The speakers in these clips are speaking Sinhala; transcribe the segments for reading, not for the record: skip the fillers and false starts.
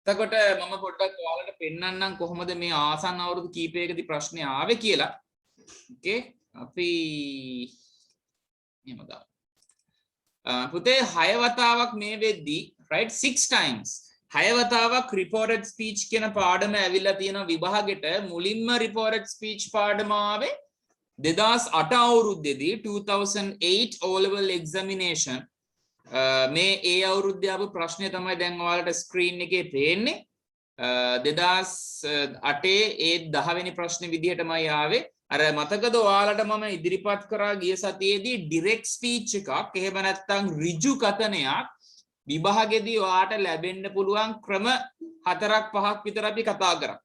එතකොට මම පොඩ්ඩක් ඔයාලට පෙන්නන්නම් කොහොමද මේ ආසන්න අවුරුදු කීපයකදී ප්‍රශ්නේ ආවේ කියලා. ඕකේ අපි එහෙම ගමු. පුතේ 6 වතාවක් මේ වෙද්දී right 6 times 6 වතාවක් reported speech කියන පාඩම ඇවිල්ලා තියෙනවා විභාගෙට. මුලින්ම reported speech පාඩම ආවේ 2008 අවුරුද්දේදී 2008 O level examination. මේ ඒ අවුරුද්දේ ආපු ප්‍රශ්නේ තමයි දැන් ඔයාලට ස්ක්‍රීන් එකේ පේන්නේ. 2008 ඒ 10 වෙනි ප්‍රශ්නේ විදිහටමයි ආවේ. අර මතකද ඔයාලට මම ඉදිරිපත් කරා ගිය සතියේදී ඩිරෙක්ට් ස්පීච් එකක් එහෙම නැත්නම් ඍජු කතනයක් විභාගෙදී ඔයාට ලැබෙන්න පුළුවන් ක්‍රම 4-5ක් විතර අපි කතා කරා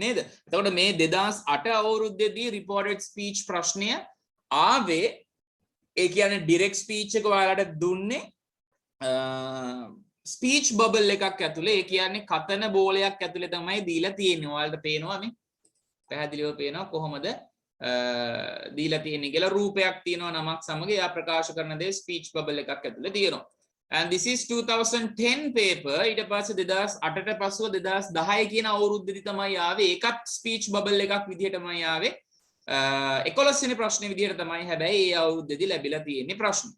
නේද? එතකොට මේ 2008 අවුරුද්දේදී රිපෝර්ටඩ් ස්පීච් ප්‍රශ්නය ආවේ ඒ කියන්නේ ඩිරෙක්ට් ස්පීච් එක ඔයාලට දුන්නේ ස්පීච් බබල් එකක් ඇතුලේ. ඒ කියන්නේ කතන බෝලයක් ඇතුලේ තමයි දීලා තියෙන්නේ. ඔයාලට පේනවා මේ පැහැදිලිව පේනවා කොහොමද දීලා තියෙන්නේ කියලා. රූපයක් තියෙනවා නමක් සමග එයා ප්‍රකාශ කරන දේ ස්පීච් බබල් එකක් ඇතුලේ තියෙනවා. and this is 2010 paper. ඊට පස්සේ 2008ට පස්සෙ 2010 කියන අවුරුද්දේදී තමයි ආවේ. ඒකත් ස්පීච් බබල් එකක් විදිහටමයි ආවේ. 11 වෙනි ප්‍රශ්නේ විදිහට තමයි හැබැයි ඒ අවුරුද්දේදී ලැබිලා තියෙන්නේ ප්‍රශ්න.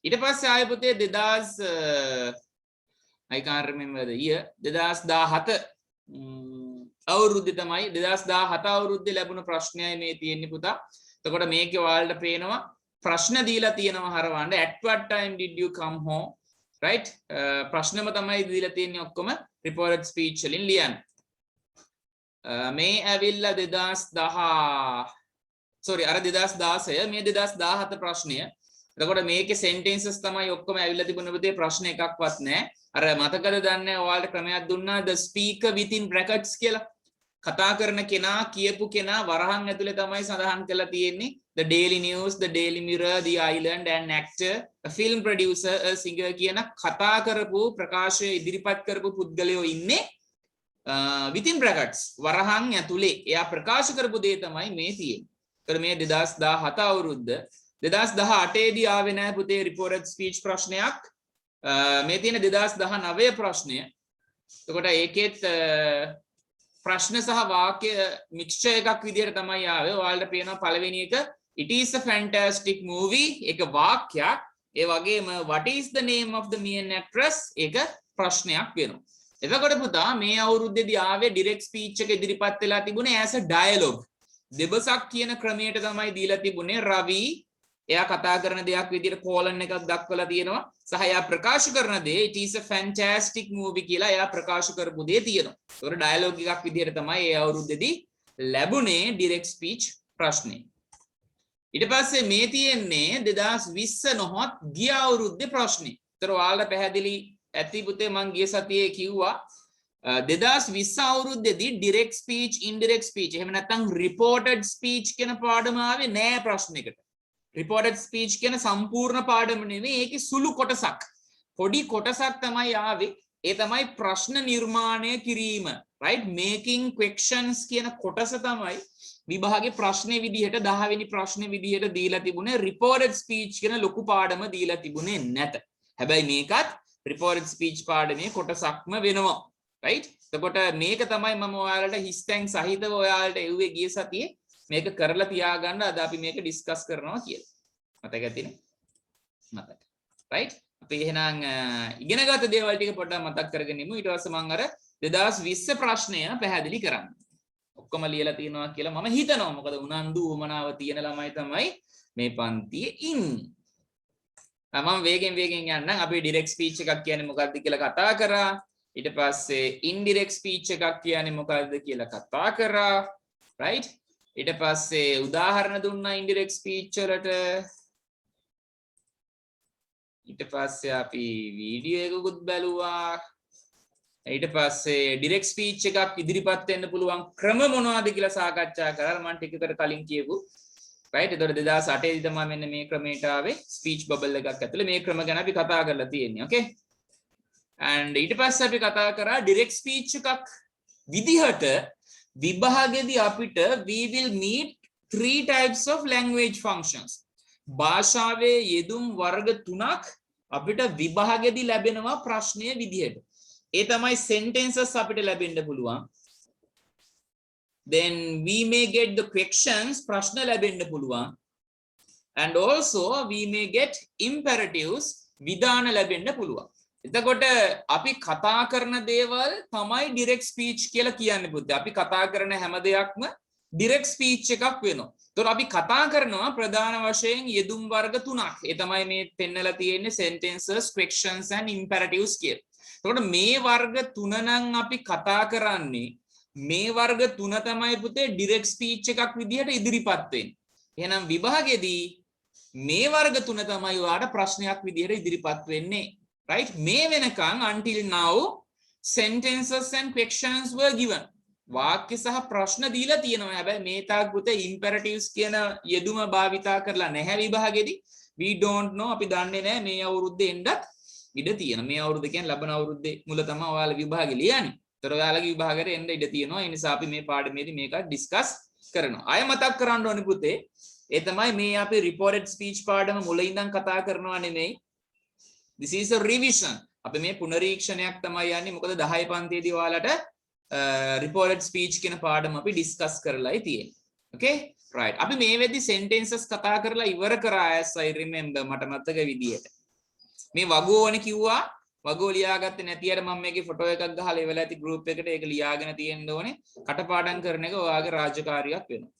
ඊට පස්සේ ආයෙ පුතේ 2000 I can't remember the year 2017 අවුරුද්දේ තමයි 2017 අවුරුද්දේ ලැබුණ ප්‍රශ්නයයි මේ තියෙන්නේ පුතා. එතකොට මේකේ ඔයාලට පේනවා ප්‍රශ්න දීලා තියෙනවා හරවන්න. at what time did you come home right ප්‍රශ්නම තමයි දීලා තියෙන්නේ ඔක්කොම reported speech වලින් ලියන්න. මේ ඇවිල්ලා 2010 අර 2016 මේ 2017 ප්‍රශ්නය. එතකොට මේකේ sentences තමයි ඔක්කොම ඇවිල්ලා තිබුණේ පුතේ. ප්‍රශ්න එකක්වත් නැහැ. අර මතකද දන්නේ ඔයාලට ක්‍රමයක් දුන්නා the speaker within brackets කියලා. කතා කරන කෙනා කියපු කෙනා වරහන් ඇතුලේ තමයි සඳහන් කරලා තියෙන්නේ. The Daily News, The Daily Mirror, The Island, an actor, a film producer, a singer කියන කතා කරපු ප්‍රකාශය ඉදිරිපත් කරපු පුද්ගලයෝ ඉන්නේ within brackets වරහන් ඇතුලේ. එයා ප්‍රකාශ කරපු දේ තමයි මේ තියෙන්නේ. ඒතර මේ 2017 අවුරුද්ද 2018 දී ආවේ නැහැ පුතේ reported speech ප්‍රශ්නයක්. මේ තියෙන 2019 ප්‍රශ්නය. එතකොට ඒකෙත් ප්‍රශ්න සහ වාක්‍ය මික්ස්චර් එකක් විදිහට තමයි ආවේ. ඔයාලට පේනවා පළවෙනි එක it is a fantastic movie එක වාක්‍යයක්. ඒ වගේම what is the name of the main actress එක ප්‍රශ්නයක් වෙනවා. එතකොට පුතා මේ අවුරුද්දේදී ආවේ direct speech එක ඉදිරිපත් වෙලා තිබුණේ as a dialogue. දෙබසක් කියන ක්‍රමයට තමයි දීලා තිබුණේ. රවි එයා කතා කරන දෙයක් විදිහට කෝලන් එකක් දක්වලා තියෙනවා. සහ එයා ප්‍රකාශ කරන දේ it is a fantastic movie කියලා එයා ප්‍රකාශ කරපු දේ තියෙනවා. ඒතකොට ඩයලොග් එකක් විදිහට තමයි ඒ අවුරුද්දේදී ලැබුණේ direct speech ප්‍රශ්නේ. ඊට පස්සේ මේ තියෙන්නේ 2020 නොහොත් ගිය අවුරුද්දේ ප්‍රශ්නේ. ඒතර ඔයාලට පැහැදිලි ඇති පුතේ මං ගිය සතියේ කිව්වා 2020 අවුරුද්දේදී direct speech indirect speech එහෙම නැත්නම් reported speech කියන පාඩම ආවේ නෑ ප්‍රශ්නෙකට. reported speech කියන සම්පූර්ණ පාඩම නෙවෙයි ඒකේ සුළු කොටසක් පොඩි කොටසක් තමයි ආවේ. ඒ තමයි ප්‍රශ්න නිර්මාණය කිරීම right making questions කියන කොටස තමයි විභාගේ ප්‍රශ්නේ විදිහට 10 වෙනි ප්‍රශ්නේ විදිහට දීලා තිබුණේ. reported speech කියන ලොකු පාඩම දීලා තිබුණේ නැත. හැබැයි මේකත් reported speech පාඩමේ කොටසක්ම වෙනවා right. එතකොට මේක තමයි මම ඔයාලට හිස්තැන් සහිතව ඔයාලට එව්වේ ගිය සතියේ. මේක කරලා තියාගන්න අද අපි මේක ඩිස්කස් කරනවා කියලා. මතක ඇතිනේ? මතක. right? අපි එහෙනම් ඉගෙනගත දේවල් ටික පොඩ්ඩක් මතක් කරගෙන ඉමු. ඊට පස්සේ මම අර 2020 ප්‍රශ්නය පැහැදිලි කරන්න. ඔක්කොම ලියලා තියෙනවා කියලා මම හිතනවා. මොකද උනන්දු උමනාව තියෙන ළමයි තමයි මේ පන්තියේ ඉන්නේ. මම වේගෙන් යන්නම්. අපි direct speech එකක් කියන්නේ මොකක්ද කියලා කතා කරා. ඊට පස්සේ indirect speech එකක් කියන්නේ මොකක්ද කියලා කතා කරා. right? ඊට පස්සේ උදාහරණ දුන්නා indirect speech වලට. ඊට පස්සේ අපි වීඩියෝ එකකුත් බැලුවා. ඊට පස්සේ direct speech එකක් ඉදිරිපත් වෙන්න පුළුවන් ක්‍රම මොනවද කියලා සාකච්ඡා කරා. මම ටිකකට කලින් කියපු right. ඒතකොට 2008 දී තමයි මෙන්න මේ ක්‍රමයට ආවේ speech bubble එකක් ඇතුලේ මේ ක්‍රම ගැන අපි කතා කරලා තියෙන්නේ. okay and ඊට පස්සේ අපි කතා කරා direct speech එකක් විදිහට විභාගෙදී අපිට we will meet 3 types of language functions. භාෂාවේ යෙදුම් වර්ග 3ක් අපිට විභාගෙදී ලැබෙනවා ප්‍රශ්නය විදිහට. ඒ තමයි sentences අපිට ලැබෙන්න පුළුවන්. Then we may get the questions ප්‍රශ්න ලැබෙන්න පුළුවන්. And also we may get imperatives විධාන ලැබෙන්න පුළුවන්. එතකොට අපි කතා කරන දේවල් තමයි direct speech කියලා කියන්නේ පුතේ. අපි කතා කරන හැම දෙයක්ම direct speech එකක් වෙනවා. ඒතකොට අපි කතා කරනවා ප්‍රධාන වශයෙන් යෙදුම් වර්ග තුනක්. ඒ තමයි මේ පෙන්නලා තියෙන්නේ sentences, questions and imperatives කියලා. එතකොට මේ වර්ග තුන නම් අපි කතා කරන්නේ මේ වර්ග තුන තමයි පුතේ direct speech එකක් විදිහට ඉදිරිපත් වෙන්නේ. එහෙනම් විභාගෙදී මේ වර්ග තුන තමයි ඔයාලට ප්‍රශ්නයක් විදිහට ඉදිරිපත් වෙන්නේ. Right? මේ වෙනකන් until now sentences and questions were given. වාක්‍ය සහ ප්‍රශ්න දීලා තියෙනවා. හැබැයි මේ තාක් පුතේ imperatives කියන යෙදුම භාවිතා කරලා නැහැ විභාගෙදී. We don't know අපි දන්නේ නැහැ මේ අවුරුද්දේ එන්නත් ඉඩ තියෙනවා. මේ අවුරුද්ද කියන්නේ ලබන අවුරුද්දේ මුල තමයි ඔයාලා විභාගෙ ලියන්නේ. ඒතර ඔයාලගේ විභාගෙට එන්න ඉඩ තියෙනවා. ඒ නිසා අපි මේ පාඩමේදී මේක ඩිස්කස් කරනවා. අය මතක් කරන්න ඕනේ පුතේ. ඒ තමයි මේ අපි reported speech පාඩම මුල ඉඳන් කතා කරනවා නෙමෙයි. This is a revision. අපි මේ පුනරීක්ෂණයක් තමයි යන්නේ. මොකද 10 පන්තියේදී ඔයාලට reported speech කියන පාඩම අපි ඩිස්කස් කරලායි තියෙන්නේ. Okay? Right. අපි මේ වෙද්දි sentences කතා කරලා ඉවර කරා as I remember මට මතක විදියට. මේ වගෝවනේ කිව්වා. වගෝ ලියාගත්තේ නැති අර මම මේකේ ෆොටෝ එකක් ගහලා ඉවලා ඇති group එකට ඒක ලියාගෙන තියෙන්න ඕනේ. කටපාඩම් කරන එක ඔයාගේ රාජකාරියක් වෙනවා.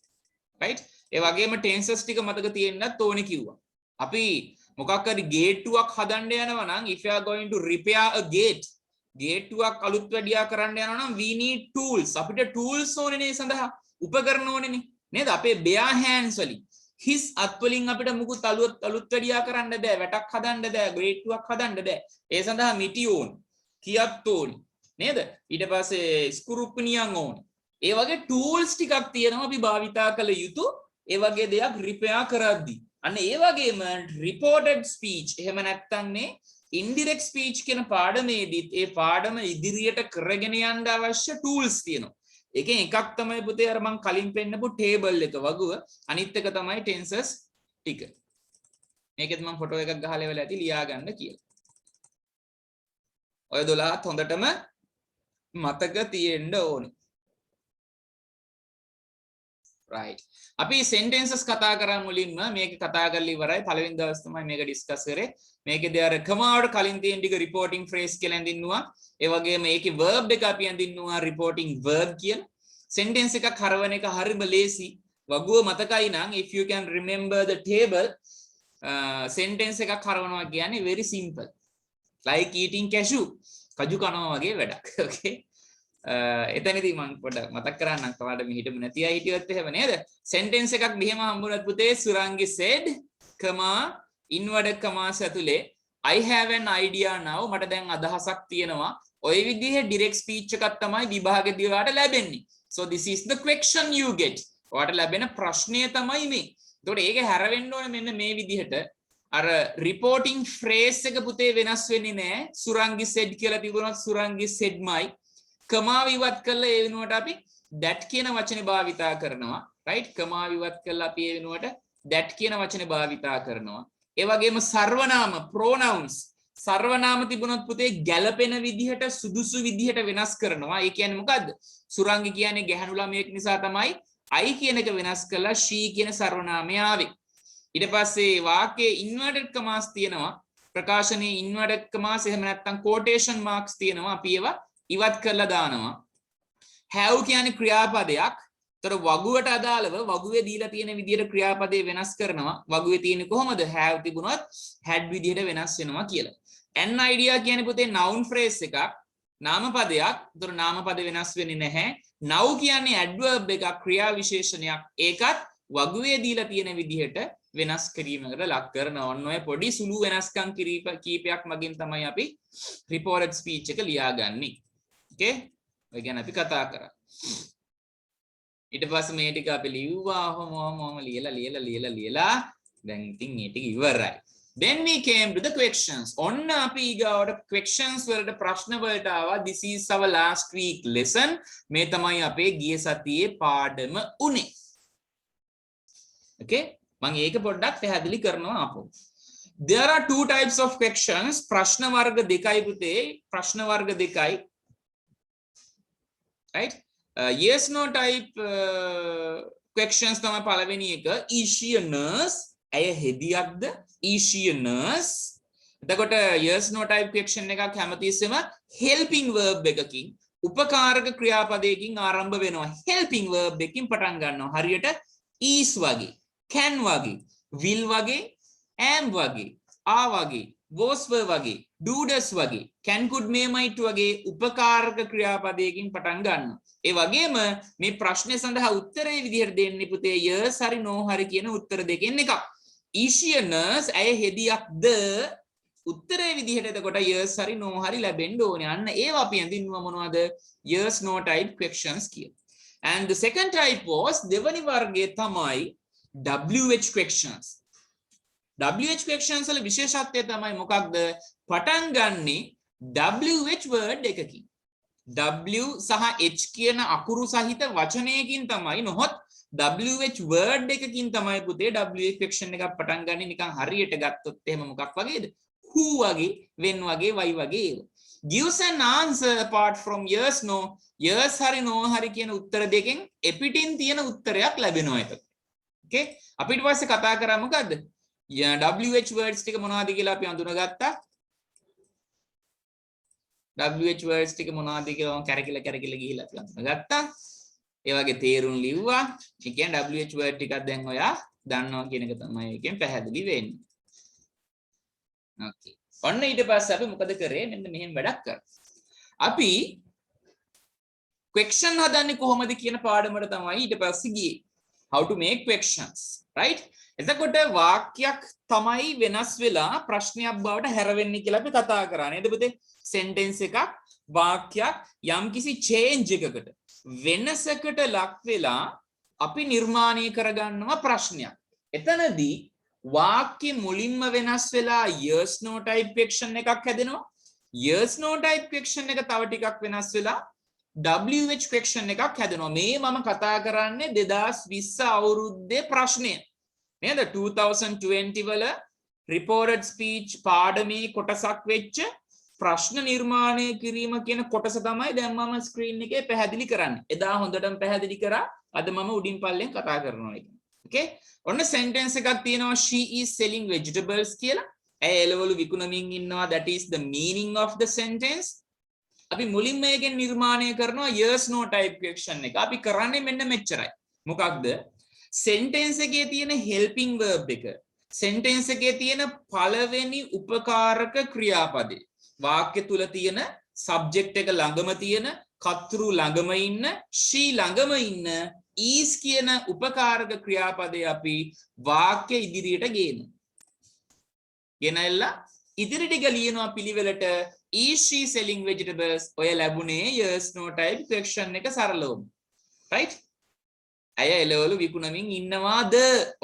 Right? ඒ වගේම tenses ටික මතක තියෙන්නත් ඕනේ කිව්වා. අපි මොකක් හරි ගේට්ටුවක් හදන්න යනවා නම් if you are going to repair a gate ගේට්ටුවක් අලුත් වැඩියා කරන්න යනවා නම් we need tools අපිට tools ඕනේ නේ සඳහා උපකරණ ඕනේ නේද අපේ bare hands වලින් හිස් අත් වලින් අපිට මුකුත් අලුත් වැඩියා කරන්න බෑ වැටක් හදන්න බෑ ගේට්ටුවක් හදන්න බෑ ඒ සඳහා මිටි ඕනේ කියක් ඕනේ නේද ඊට පස්සේ ස්ක්‍රූප්නියන් ඕනේ ඒ වගේ tools ටිකක් තියෙනවා අපි භාවිතා කළ යුතු ඒ වගේ දෙයක් repair කරද්දී අන්න ඒ වගේම reported speech එහෙම නැත්නම් මේ indirect speech කියන පාඩමේදීත් ඒ පාඩම ඉදිරියට කරගෙන යන්න අවශ්‍ය tools තියෙනවා. ඒකෙන් එකක් තමයි පුතේ අර මම කලින් පෙන්නපු table එක වගුව අනිත් එක තමයි tenses ටික. මේකෙත් මම ෆොටෝ එකක් ගහලා ඉවලා ඇති ලියා ගන්න කියලා. ඔය 12ත් හොඳටම මතක තියෙන්න ඕනේ. Right. අපි sentences කතා කරා මුලින්ම මේක කතා කරලා ඉවරයි පළවෙනි දවස් තමයි මේක ඩිස්කස් කරේ මේකේදී අර කමාවට කලින් තියෙන ටික reporting phrase කියලා අඳින්නවා ඒ වගේම ඒකේ verb එක අපි අඳින්නවා reporting verb කියලා sentence එකක් හරවන එක හරිම ලේසි වගුව මතකයි නම් if you can remember the table sentence එකක් හරවනවා කියන්නේ very simple like eating cashew කජු කනවා වගේ වැඩක් okay එතනදී මම පොඩ්ඩක් මතක් කරන්නම් කවදාද මේ හිටමු නැති අය හිටියොත් එහෙම නේද sentence එකක් මෙහෙම හම්බුනත් පුතේ සුරංගි said inverted commas ඇතුලේ I have an idea now මට දැන් අදහසක් තියෙනවා ඔය විදිහේ direct speech එකක් තමයි විභාගෙදී ඔයාලට ලැබෙන්නේ so this is the question you get ඔයාලට ලැබෙන ප්‍රශ්නය තමයි මේ එතකොට ඒක හැරෙන්න ඕනේ මෙන්න මේ විදිහට අර reporting phrase එක පුතේ වෙනස් වෙන්නේ නැහැ සුරංගි said කියලා තිබුණොත් සුරංගි saidමයි කමාව ඉවත් කළා ඒ වෙනුවට අපි that කියන වචනේ භාවිතා කරනවා right කමාව ඉවත් කළා අපි ඒ වෙනුවට that කියන වචනේ භාවිතා කරනවා ඒ වගේම සර්වනාම pronouns සර්වනාම තිබුණොත් පුතේ ගැළපෙන විදිහට සුදුසු විදිහට වෙනස් කරනවා ඒ කියන්නේ මොකද්ද සුරංගි කියන්නේ ගැහණු ළමයෙක් නිසා තමයි I කියන එක වෙනස් කළා she කියන සර්වනාමය ආවේ ඊට පස්සේ වාක්‍යයේ inverted commas තියෙනවා ප්‍රකාශනයේ inverted commas එහෙම නැත්නම් quotation marks තියෙනවා අපි ඒවා ඉවත් කරලා දානවා have කියන්නේ ක්‍රියාපදයක්. ඒතර වගුවට අදාළව වගුවේ දීලා තියෙන විදිහට ක්‍රියාපදේ වෙනස් කරනවා. වගුවේ තියෙන්නේ කොහොමද? have තිබුණොත් had විදිහට වෙනස් වෙනවා කියලා. an idea කියන්නේ පුතේ noun phrase එකක්. නාමපදයක්. ඒතර නාමපද වෙනස් වෙන්නේ නැහැ. now කියන්නේ adverb එකක් ක්‍රියා විශේෂණයක්. ඒකත් වගුවේ දීලා තියෙන විදිහට වෙනස් කිරීමකට ලක් කරනවා. ඔන්න ඔය පොඩි සුළු වෙනස්කම් කීපයක් මගින් තමයි අපි reported speech එක ලියාගන්නේ. Okay ඔය ගැන අපි කතා කරා ඊට පස්සේ මේ ටික අපි ලිව්වා ඔහොම ලියලා දැන් ඉතින් මේ ටික ඉවරයි then we came to the questions ඔන්න අපි ඊගාවට questions වලට ප්‍රශ්න වලට ආවා this is our last week lesson මේ තමයි අපේ ගිය සතියේ පාඩම උනේ okay මම ඒක පොඩ්ඩක් පැහැදිලි කරනවා ආපහු there are two types of questions. ප්‍රශ්න වර්ග දෙකයි පුතේ. ප්‍රශ්න වර්ග දෙකයි. right? Yes no type questions තමයි පළවෙනි එක. Is she a nurse? ඇය හෙදියක්ද? Is she a nurse? එතකොට yes no type question එකක් හැමතිස්සෙම helping verb එකකින් උපකාරක ක්‍රියාපදයකින් ආරම්භ වෙනවා. helping verb එකකින් පටන් ගන්නවා. හරියට is වගේ, can වගේ, will වගේ, am වගේ, are වගේ, was were වගේ, do does වගේ, can could may might වගේ උපකාරක ක්‍රියාපදයකින් පටන් ගන්නවා. ඒ වගේම මේ ප්‍රශ්නේ සඳහා උත්තරේ විදිහට දෙන්නේ පුතේ yes හරි no හරි කියන උත්තර දෙකෙන් එකක්. is she a nurse? ඇය හෙදියක්ද? උත්තරේ විදිහට එතකොට yes හරි no හරි ලැබෙන්න ඕනේ. අන්න ඒව අපි අඳින්නවා මොනවද? yes no type questions කියන. And the second type was දෙවනි වර්ගයේ තමයි WH questions. WH questions වල විශේෂත්වය තමයි මොකක්ද? පටන් ගන්නේ WH word එකකින්. W සහ H කියන අකුරු සහිත වචනයකින් තමයි, නොහොත් WH word එකකින් තමයි පුතේ WH question එකක් පටන් ගන්නේ. නිකන් හරියට ගත්තොත් එහෙම මොකක් වගේද? who වගේ, when වගේ, why වගේ ඒවා. gives an answer apart from yes no. yes හරි no හරි කියන උත්තර දෙකෙන් එපිටින් තියෙන උත්තරයක් ලැබෙනවා එතකොට. okay? අපි ඊට පස්සේ කතා කරා මොකද්ද? WH words ටික මොනවද කියලා අපි අඳුනගත්තා. WH words ටික මොනවද කියලා කැරකිලා ගිහිල්ලා අපි අඳුනගත්තා. ඒ වගේ තේරුම් ලිව්වා. ඒ කියන්නේ WH word ටිකක් දැන් ඔයා දන්නවා කියන එක තමයි එකෙන් පැහැදිලි වෙන්නේ. okay. ඔන්න ඊට පස්සේ අපි මොකද කරේ? මෙන්න මෙහෙම වැඩක් කරා. අපි question හදන්නේ කොහොමද කියන පාඩමට තමයි ඊට පස්සේ ගියේ. how to make questions, right? එතකොට වාක්‍යයක් තමයි වෙනස් වෙලා ප්‍රශ්නයක් බවට හැරෙන්නේ කියලා අපි කතා කරා නේද පුතේ? sentence එකක්, වාක්‍යයක් යම්කිසි change එකකට, වෙනසකට ලක් වෙලා අපි නිර්මාණය කරගන්නවා ප්‍රශ්නයක්. එතනදී වාක්‍ය මුලින්ම වෙනස් වෙලා yes no type question එකක් හැදෙනවා. yes no type question එක තව ටිකක් වෙනස් වෙලා WH question එකක් හැදෙනවා. මේ මම කතා කරන්නේ 2020 අවුරුද්දේ ප්‍රශ්නය. නේද? 2020 වල reported speech පාඩමේ කොටසක් වෙච්ච ප්‍රශ්න නිර්මාණය කිරීම කියන කොටස තමයි දැන් මම ස්ක්‍රීන් එකේ පැහැදිලි කරන්නේ. එදා හොඳටම පැහැදිලි කරා. අද මම උඩින් පල්ලෙන් කතා කරනවා ඒක. okay? ඔන්න sentence එකක් තියෙනවා she is selling vegetables කියලා. ඇය එළවලු විකුණමින් ඉන්නවා. that is the meaning of the sentence. අපි මුලින්ම මේකෙන් නිර්මාණය කරනවා yes no type question එක. අපි කරන්නේ මෙන්න මෙච්චරයි. මොකක්ද? sentence එකේ තියෙන helping verb එක, sentence එකේ තියෙන පළවෙනි උපකාරක ක්‍රියාපදේ, වාක්‍ය තුල තියෙන subject එක ළඟම තියෙන, කර්තෘ ළඟම ඉන්න, she ළඟම ඉන්න is කියන උපකාරක ක්‍රියාපදේ අපි වාක්‍ය ඉදිරියට ගේනවා. ගෙනල්ලා ඉදිරියට ගලියනවා පිළිවෙලට is she selling vegetables? ඔය ලැබුණේ yes no type question එක සරලවම. right? ඇය එළවලු විකුණමින් ඉන්නවාද?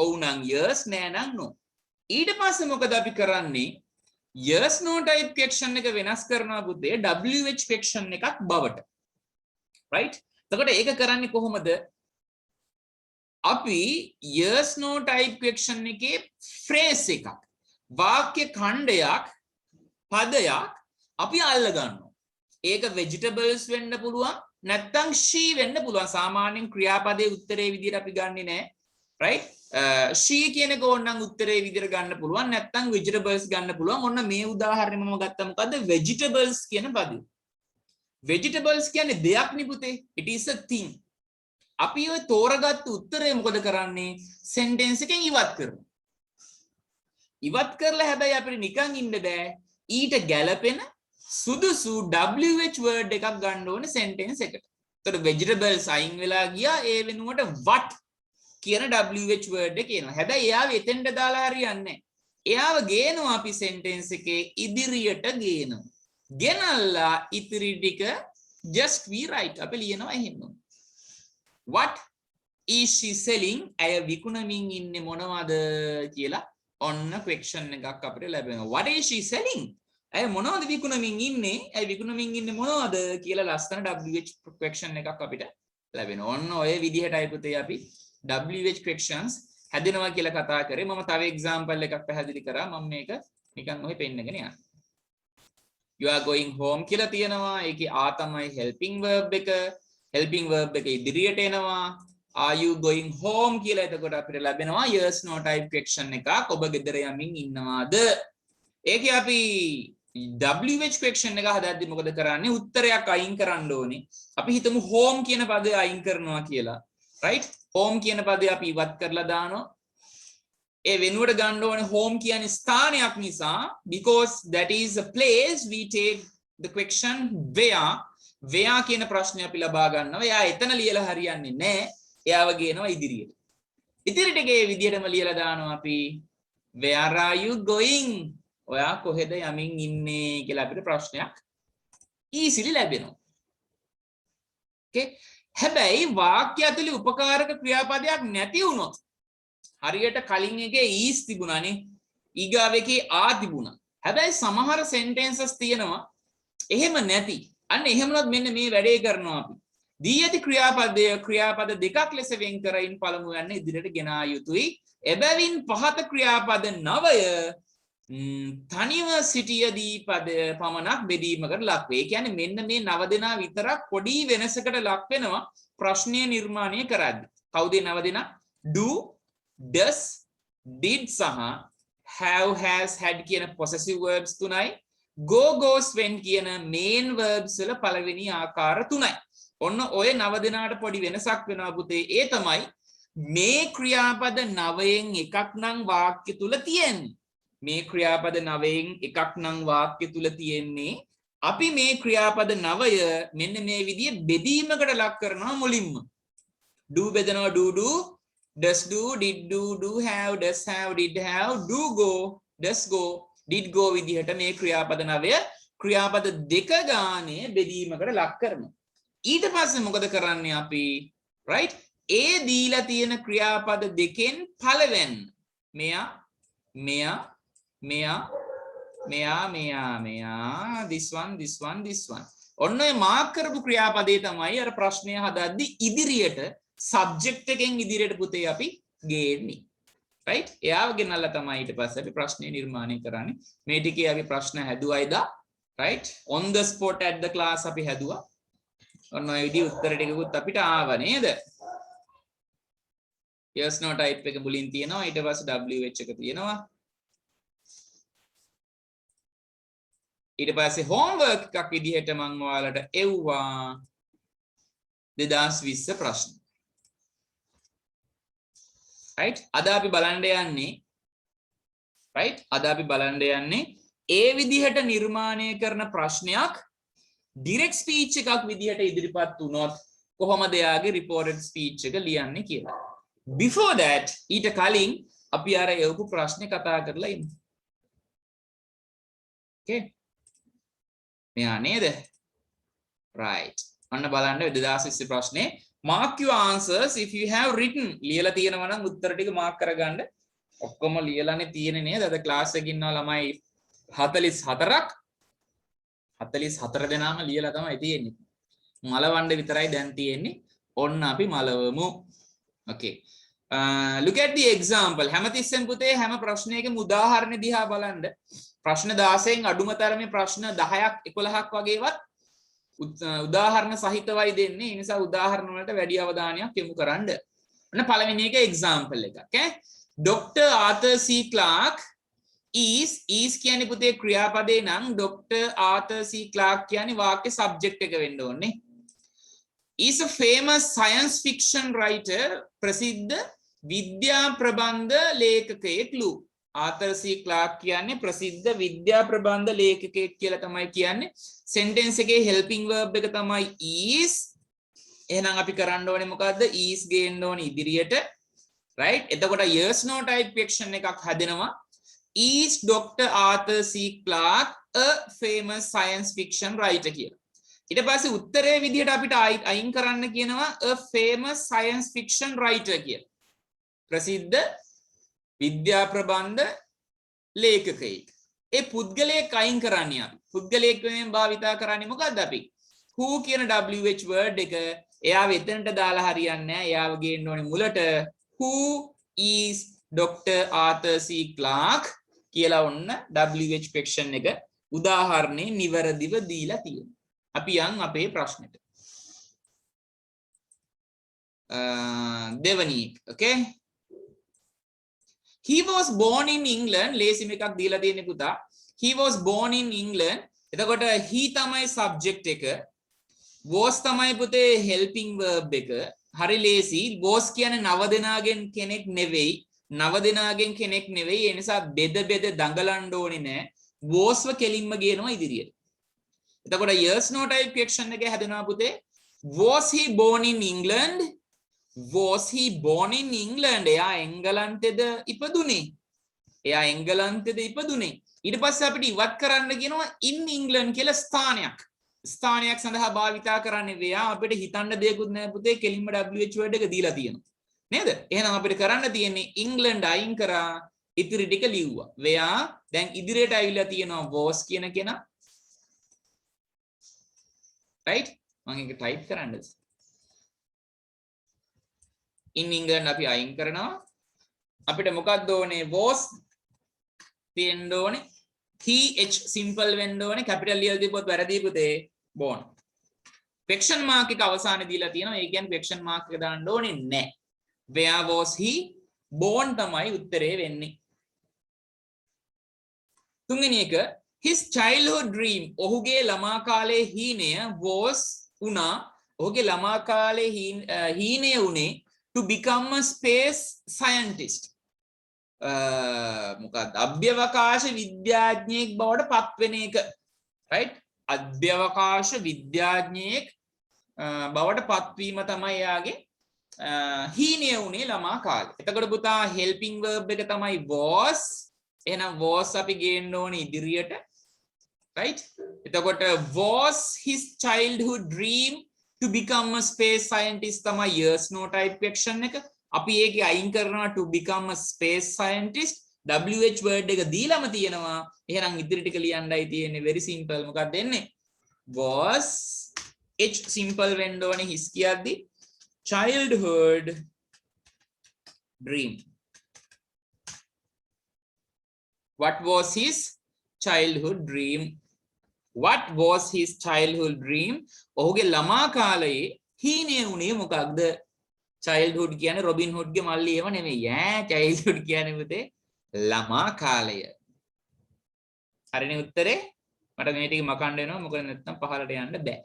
ඔව් නම් yes, නෑ නම් no. ඊට පස්සේ මොකද අපි කරන්නේ? yes no type question එක වෙනස් කරනවා පුතේ WH question එකක් බවට. right? එතකොට ඒක කරන්නේ කොහොමද? අපි yes no type question එකේ phrase එකක්, වාක්‍ය ඛණ්ඩයක්, පදයක් අපි අල්ල ගන්නවා. ඒක vegetables වෙන්න පුළුවන්, නැත්තම් she වෙන්න පුළුවන්. සාමාන්‍යයෙන් ක්‍රියාපදයේ උත්තරේ විදිහට අපි ගන්නෙ නෑ. right? she කියන එක ඕනනම් උත්තරේ විදිහට ගන්න පුළුවන්, නැත්තම් vegetables ගන්න පුළුවන්. ඔන්න මේ උදාහරණය මම ගත්තා. මොකද්ද? vegetables කියන පදේ. vegetables කියන්නේ දෙයක් නේ පුතේ. it is a thing. අපි ඔය තෝරගත්තු උත්තරේ මොකද කරන්නේ? sentence එකෙන් ඉවත් කරනවා. ඉවත් කරලා හැබැයි අපිට නිකන් ඉන්න බෑ. ඊට ගැලපෙන සුදුසු WH word එකක් ගන්න ඕනේ sentence එකට. එතකොට vegetables අයින් වෙලා ගියා. ඒ වෙනුවට what කියන WH word එක එනවා. හැබැයි එයාව එතෙන්ට දාලා හරියන්නේ නැහැ. එයාව ගේනවා අපි sentence එකේ ඉදිරියට ගේනවා. ගෙනල්ලා ඉතිරි ටික just we write. අපි ලියනවා එහෙම. what is she selling? ඇය විකුණමින් ඉන්නේ මොනවද කියලා ඔන්න question එකක් අපිට ලැබෙනවා. what is she selling? ඇය මොනවද විකුණමින් ඉන්නේ? ඇය විකුණමින් ඉන්නේ මොනවද කියලා ලස්සන WH question එකක් අපිට ලැබෙනවා. ඔන්න ඔය විදිහටයි පුතේ අපි WH questions හැදෙනවා කියලා කතා කරේ. මම තව එක්සැම්පල් එකක් පැහැදිලි කරා. මම මේක නිකන් ඔහෙ පෙන්නගෙන යනවා. You are going home කියලා තියෙනවා. ඒකේ ආ තමයි helping verb එක. helping verb එක ඉදිරියට එනවා. Are you going home කියලා එතකොට අපිට ලැබෙනවා yes no type question එකක්. ඔබ ගෙදර යමින් ඉන්නවාද? ඒකේ අපි WH question එක හදද්දි මොකද කරන්නේ? උත්තරයක් අයින් කරන්න ඕනේ. අපි හිතමු home කියන පදේ අයින් කරනවා කියලා. right? home කියන පදේ අපි ඉවත් කරලා දානවා. ඒ වෙනුවට ගන්න ඕනේ home කියන්නේ ස්ථානයක් නිසා, because that is a place we take the question where කියන ප්‍රශ්නේ අපි ලබා ගන්නවා. එයා එතන ලියලා හරියන්නේ නැහැ. එයාව ගේනවා ඉදිරියට. ඉදිරියට ගේ විදියටම ලියලා දානවා අපි where are you going? ඔයා කොහෙද යමින් ඉන්නේ කියලා අපිට ප්‍රශ්නයක් easily ලැබෙනවා. okay? හැබැයි වාක්‍ය ඇතුලේ උපකාරක ක්‍රියාපදයක් නැති වුණොත්, හරියට කලින් එකේ is තිබුණානේ, ඊගාව එකේ ආ තිබුණා. හැබැයි සමහර sentences තියෙනවා එහෙම නැති. අන්න එහෙමනොත් මෙන්න මේ වැඩේ කරනවා අපි. දී ඇති ක්‍රියාපද දෙකක් ලෙස වෙන් කරමින් පළමු යන්න ඉදිරියට ගෙනා යුතුයි. එබැවින් පහත ක්‍රියාපද 9 තනිව සිටියදී පද පමණක් බෙදීමකට ලක් වේ. ඒ කියන්නේ මෙන්න මේ 9 දෙනා විතරක් පොඩි වෙනසකට ලක් වෙනවා ප්‍රශ්නය නිර්මාණය කරද්දී. කවුද 9 දෙනා? do, does, did සහ have, has, had කියන possessive verbs තුනයි, go, goes, went කියන main verbs වල පළවෙනි ආකාර තුනයි. ඔන්න ඔය 9 දෙනාට පොඩි වෙනසක් වෙනවා පුතේ. ඒ තමයි මේ ක්‍රියාපද 9න් එකක් නම් වාක්‍ය තුල තියෙන්නේ. මේ ක්‍රියාපද 9න් එකක් නම් වාක්‍ය තුල තියෙන්නේ. අපි මේ ක්‍රියාපද 9 මෙන්න මේ විදිහේ බෙදීමකට ලක් කරනවා මුලින්ම. do බෙදනවා do, does do, did do have, does have, did have, do go, does go, did go විදිහට මේ ක්‍රියාපද 9 ක්‍රියාපද දෙක ගානේ බෙදීමකට ලක් කරනවා. ඊට පස්සේ මොකද කරන්නේ අපි? right? ඒ දීලා තියෙන ක්‍රියාපද දෙකෙන් පළවෙනි මෙයා this one ඔන්න ඔය මාක් කරපු ක්‍රියාපදේ තමයි අර ප්‍රශ්නය හදද්දි ඉදිරියට සබ්ජෙක්ට් එකෙන් ඉදිරියට පුතේ අපි ගේන්නේ. right? එයාව ගෙනල්ලා තමයි ඊට පස්සේ අපි ප්‍රශ්නේ නිර්මාණය කරන්නේ. මේ ටිකේ අපි ප්‍රශ්න හැදුවයිද? right? on the spot at the class අපි හැදුවා. ඔන්න ඔය විදිහ උත්තර ටිකකුත් අපිට ආව නේද? yes no type එක මුලින් තියෙනවා, ඊට පස්සේ WH එක තියෙනවා. ඊට පස්සේ homework එකක් විදිහට මම ඔයාලට එව්වා 2020 ප්‍රශ්න. right? අද අපි බලන්න යන්නේ ඒ විදිහට නිර්මාණය කරන ප්‍රශ්නයක් direct speech එකක් විදිහට ඉදිරිපත් වුණොත් කොහොමද එයාගේ reported speech එක ලියන්නේ කියලා. before that ඊට කලින් අපි අර එවපු ප්‍රශ්නේ කතා කරලා ඉමු. okay? මෙයා නේද? right. අන්න බලන්න 2020 ප්‍රශ්නේ mark your answers if you have written. ලියලා තියෙනවා නම් උත්තර ටික මාක් කරගන්න. ඔක්කොම ලියලානේ තියෙන්නේ නේද? අද ක්ලාස් එකේ ඉන්නවා ළමයි 44 දෙනාම ලියලා තමයි තියෙන්නේ. මලවන්න විතරයි දැන් තියෙන්නේ. ඔන්න අපි මලවමු. okay. look at the example. හැමතිස්සෙම පුතේ හැම ප්‍රශ්නයකම උදාහරණ දිහා බලන්න. ප්‍රශ්න 16න් අඩුම තරමේ ප්‍රශ්න 10ක් 11ක් වගේවත් උදාහරණ සහිතවයි දෙන්නේ. ඒ නිසා උදාහරණ වලට වැඩි අවධානයක් යොමු කරන්න. ඔන්න පළවෙනි එක example එකක්. Dr. Arthur C. Clarke is කියන්නේ පුතේ ක්‍රියාපදේ නම් Dr. Arthur C. Clarke කියන්නේ වාක්‍ය subject එක වෙන්න ඕනේ. is a famous science fiction writer. ප්‍රසිද්ධ විද්‍යා ප්‍රබන්ධ ලේඛකයෙක්. ආතර් සී ක්ලාක් කියන්නේ ප්‍රසිද්ධ විද්‍යා ප්‍රබන්ධ ලේඛකයෙක් කියලා තමයි කියන්නේ. sentence එකේ helping verb එක තමයි is. එහෙනම් අපි කරන්න ඕනේ මොකද්ද? is ගේන්න ඕනේ ඉදිරියට. right? එතකොට yes no type question එකක් හදෙනවා. is Dr. Arthur C. Clarke a famous science fiction writer කියලා. ඊට පස්සේ උත්තරේ විදිහට අපිට අයින් කරන්න කියනවා a famous science fiction writer කියලා. ප්‍රසිද්ධ විද්‍යා ප්‍රබන්ධ ලේඛකයෙක්. ඒ පුද්ගලයෙක් අයින් කරන්නේ අපි. පුද්ගලයෙක් වෙනුවෙන් භාවිතා කරන්නේ මොකද්ද අපි? who කියන WH word එක එයාව එතනට දාලා හරියන්නේ නැහැ. එයාව ගේන්න ඕනේ මුලට who is Dr. Arthur C. Clarke කියලා ඔන්න WH question එක උදාහරණේ නිවැරදිව දීලා තියෙනවා. අපි යන් අපේ ප්‍රශ්නෙට. දෙවනි එක. Okay. He was born in England. ලේසිම එකක් දීලා තියෙන්නේ පුතා. He was born in England. එතකොට he තමයි subject එක. was තමයි පුතේ helping verb එක. හරි ලේසි. was කියන්නේ නව දෙනාගෙන් කෙනෙක් නෙවෙයි. නව දෙනාගෙන් කෙනෙක් නෙවෙයි. ඒ නිසා බෙද දඟලන්න ඕනේ නෑ. was ව කෙලින්ම ගේනවා ඉදිරියට. එතකොට yes no type question එක හැදෙනවා පුතේ. Was he born in England? Was he born in England? එයා එංගලන්තෙද ඉපදුනේ. එයා එංගලන්තෙද ඉපදුනේ. ඊට පස්සේ අපිට ඉවත් කරන්න කියනවා in England කියලා ස්ථානයක්. ස්ථානයක් සඳහා භාවිතා කරන්නේ වෙයා අපිට හිතන්න දෙයක්වත් නැහැ පුතේ කෙලින්ම WH word එක දීලා තියෙනවා. නේද? එහෙනම් අපිට කරන්න තියෙන්නේ England අයින් කරා ඉතිරි ටික ලිව්වා. වෙයා දැන් ඉදිරියට ඇවිල්ලා තියෙනවා was කියන කෙනා. right? මම ඒක type කරන්නද? in England අපි අයින් කරනවා. අපිට මොකක්ද ඕනේ? was තියෙන්න ඕනේ. th simple වෙන්න ඕනේ. capital ලියලා දීපොත් වැරදි පුතේ. born. question mark එක අවසානයේ දීලා තියෙනවා. ඒ කියන්නේ question mark එක දාන්න ඕනේ නැහැ. where was he born තමයි උත්තරේ වෙන්නේ. තුන්වෙනි එක his childhood dream. ඔහුගේ ළමා කාලයේ හීනය was උනා. ඔහුගේ ළමා කාලයේ හීනය උනේ to become a space scientist. මොකක්ද අභ්‍යවකාශ විද්‍යාඥයෙක් බවට පත්වෙන එක. right? අභ්‍යවකාශ විද්‍යාඥයෙක් බවට පත්වීම තමයි එයාගේ හීනය උනේ ළමා කාලේ. එතකොට පුතා helping verb එක තමයි was. එහෙනම් was අපි ගේන්න ඕනේ ඉදිරියට. right? එතකොට was his childhood dream to become a space scientist තමයි yes no type question එක. අපි ඒකේ අයින් කරනවා to become a space scientist. WH word එක දීලාම තියෙනවා. එහෙනම් ඉදිරි ටික ලියන්නයි තියෙන්නේ. very simple. මොකක්ද එන්නේ? was h simple වෙන්න ඕනේ his කියද්දි childhood dream. what was his childhood dream? what was his childhood dream? ඔහුගේ ළමා කාලයේ හීනය උනේ මොකක්ද? childhood කියන්නේ රොබින් හුඩ්ගේ මල්ලි ඒව නෙමෙයි ඈ. childhood කියන්නේ පුතේ ළමා කාලය. හරිනේ උත්තරේ? මට මේ ටික මකන්න වෙනවා මොකද නැත්නම් පහලට යන්න බෑ.